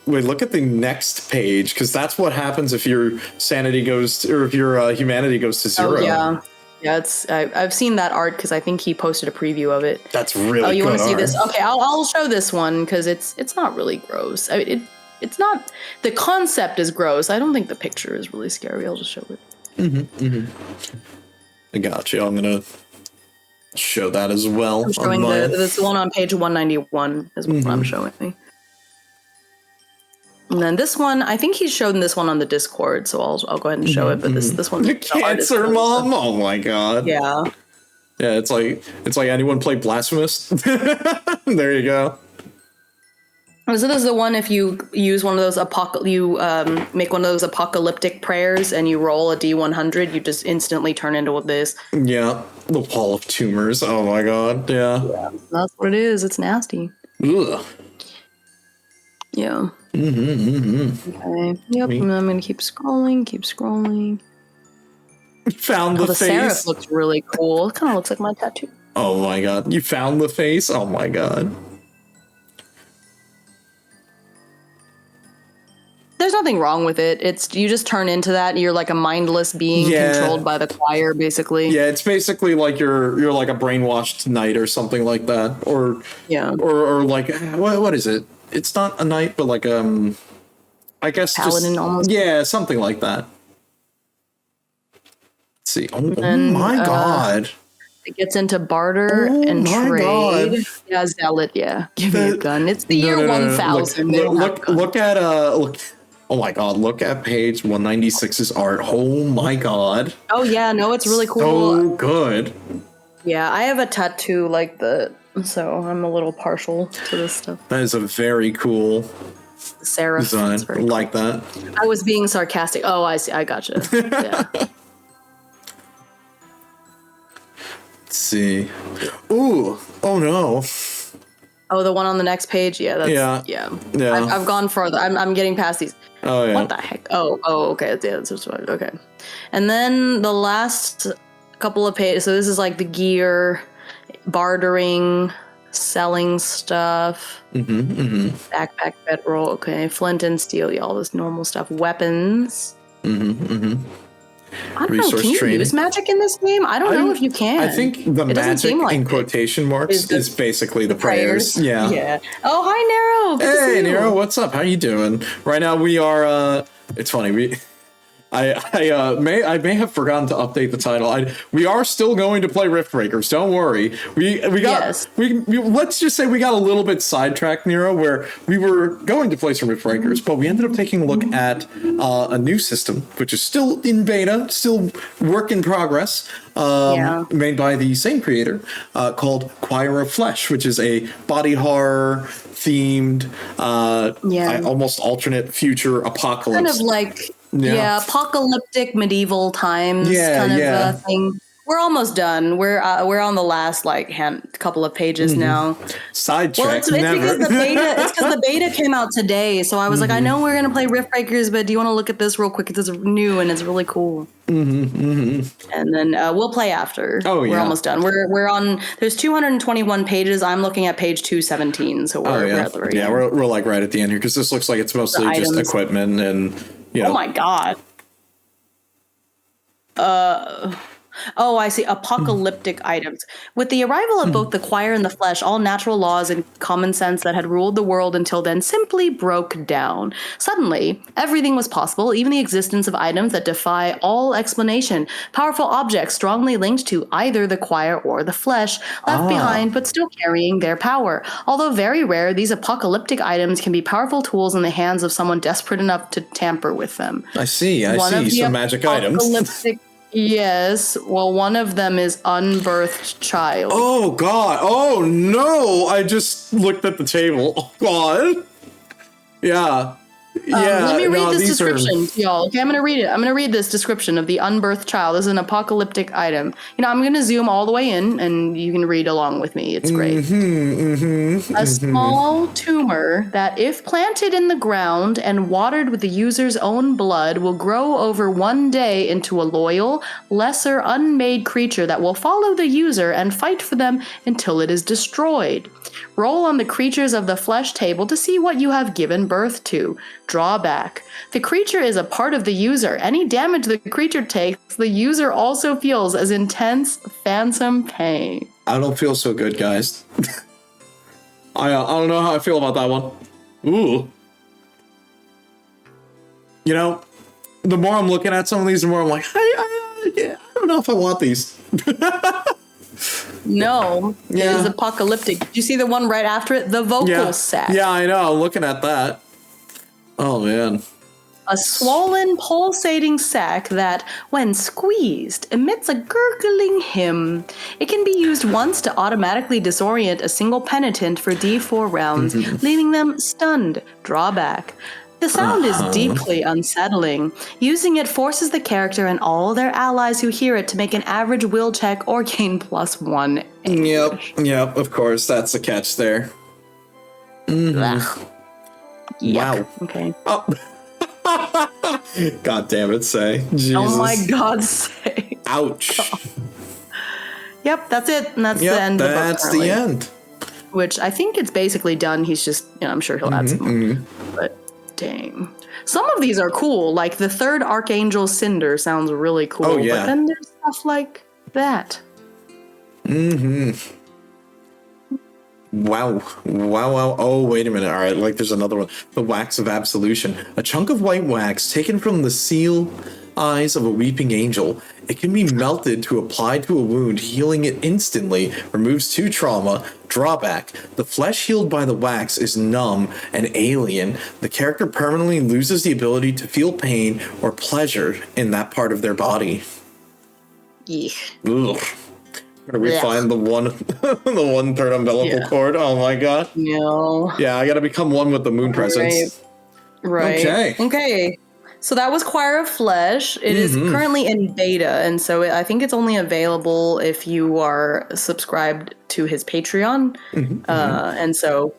Wait, look at the next page, because that's what happens if your sanity goes or if your humanity goes to 0. Oh yeah. Yeah, I've seen that art because I think he posted a preview of it. That's really good. Oh, you want to see this? Okay, I'll show this one because it's not really gross. I mean, it's not. The concept is gross. I don't think the picture is really scary. I'll just show it. I got you. I'm gonna show that as well. I'm showing this one on page 191 is what I'm showing. And then this one, I think he's shown this one on the Discord, so I'll go ahead and show it. But this one, the cancer mom. Oh my god. Yeah. Yeah, it's like anyone play Blasphemous. There you go. So this is the one if you use one of those make one of those apocalyptic prayers and you roll a D100, you just instantly turn into this. Yeah, the wall of tumors. Oh my god. Yeah. That's what it is. It's nasty. Ugh. Yeah. Okay. Yep. And I'm gonna keep scrolling. Found the face. The serif looks really cool. It kind of looks like my tattoo. Oh my god. You found the face? Oh my god. there's nothing wrong with it. It's you just turn into that. And you're like a mindless being controlled by the choir, basically. Yeah, it's basically like you're like a brainwashed knight or something like that, or or like what is it? It's not a knight, but like I guess paladin just almost. Yeah, something like that. Let's see. Oh my god. It gets into barter and trade. God. Yeah, zealot. Yeah, give me a gun. It's the year 1000. Look at look. Oh my god! Look at page 196's art. Oh my god! Oh yeah, no, it's really cool. So good. Yeah, I have a tattoo like the, so I'm a little partial to this stuff. That is a very cool serif design. Cool. Like that. I was being sarcastic. Oh, I see. I gotcha. Yeah. Let's see. Ooh. Oh no. Oh, the one on the next page. Yeah. That's, yeah. I've gone further. I'm getting past these. Oh yeah. What the heck? Oh. Okay. Yeah. That's just right. Okay. And then the last couple of pages. So this is like the gear, bartering, selling stuff. Backpack, bedroll. Okay. Flint and steel. Yeah, all this normal stuff. Weapons. I don't know. Can you use magic in this game? I don't know if you can. I think the magic in quotation marks is basically the prayers. Yeah. Yeah. Oh, hi, Nero. Good to see you. Nero. What's up? How you doing? Right now we are. It's funny. I may have forgotten to update the title. We are still going to play Riftbreakers. Don't worry. We let's just say we got a little bit sidetracked, Nero, where we were going to play some Riftbreakers, but we ended up taking a look at a new system, which is still in beta, still work in progress, made by the same creator, called Choir of Flesh, which is a body horror themed, almost alternate future apocalypse. Kind of like. Yeah, apocalyptic medieval times kind of thing. We're almost done. We're on the last couple of pages now. Sidetrack. Well, it's because the beta came out today. So I was like, I know we're gonna play Riftbreakers, but do you want to look at this real quick? It's new and it's really cool. And then we'll play after. Oh yeah, we're almost done. We're on. There's 221 pages. I'm looking at page 217. So we're at the very end. We're like right at the end here because this looks like it's mostly just equipment and. Oh my god. Oh, I see. Apocalyptic items. With the arrival of both the choir and the flesh, all natural laws and common sense that had ruled the world until then simply broke down. Suddenly, everything was possible, even the existence of items that defy all explanation. Powerful objects strongly linked to either the choir or the flesh, left behind but still carrying their power. Although very rare, these apocalyptic items can be powerful tools in the hands of someone desperate enough to tamper with them. I see some magic items. Yes. Well, one of them is unbirthed child. Oh, God. Oh, no. I just looked at the table. Oh, God. Yeah. Let me read this description to y'all. Okay, I'm going to read it. I'm going to read this description of the unbirthed child. This is an apocalyptic item. I'm going to zoom all the way in, and you can read along with me. It's great. A small tumor that, if planted in the ground and watered with the user's own blood, will grow over one day into a loyal, lesser, unmade creature that will follow the user and fight for them until it is destroyed. Roll on the creatures of the flesh table to see what you have given birth to. Drawback. The creature is a part of the user. Any damage the creature takes, the user also feels as intense phantom pain. I don't feel so good, guys. I don't know how I feel about that one. Ooh. The more I'm looking at some of these, the more I'm like, I don't know if I want these. No, it is apocalyptic. Did you see the one right after it? The vocal sac. Yeah, I know. I'm looking at that. Oh, man. A swollen, pulsating sac that, when squeezed, emits a gurgling hymn. It can be used once to automatically disorient a single penitent for D4 rounds, leaving them stunned. Drawback. The sound is deeply unsettling. Using it forces the character and all their allies who hear it to make an average will check or gain +1 anguish. Yep, of course. That's the catch there. Wow. Okay. Oh. God damn it, Say. Jesus. Oh my God, Say. Ouch. Yep, that's it. And that's the end of the book. That's the end. Which I think it's basically done. He's just, I'm sure he'll add some more. But Dang. Some of these are cool. Like the third Archangel Cinder sounds really cool. Oh, yeah. But then there's stuff like that. Mm-hmm. Wow. Oh, wait a minute. All right, like there's another one. The Wax of Absolution. A chunk of white wax taken from the seal eyes of a weeping angel. It can be melted to apply to a wound, healing it instantly, removes 2 trauma. Drawback. The flesh healed by the wax is numb and alien. The character permanently loses the ability to feel pain or pleasure in that part of their body. Yeesh. Ugh. Gotta refine the one third umbilical cord. Oh my god. No. Yeah, I gotta become one with the moon presence. Right. Okay. So that was Choir of Flesh. It is currently in beta, and so I think it's only available if you are subscribed to his Patreon. And so,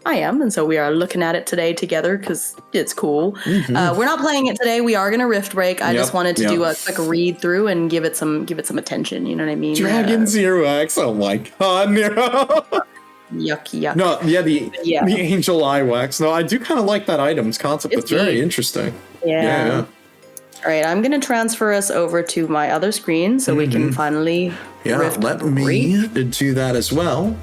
I am, and so we are looking at it today together because it's cool. We're not playing it today. We are going to Rift Break. I just wanted to do a quick read through and give it some attention. You know what I mean? Dragon Zero X. Oh my god, Nero. Yuck. No, the Angel Eye Wax. No, I do kind of like that item's concept. It's very interesting. Yeah. All right, I'm going to transfer us over to my other screen so we can finally let me do that as well.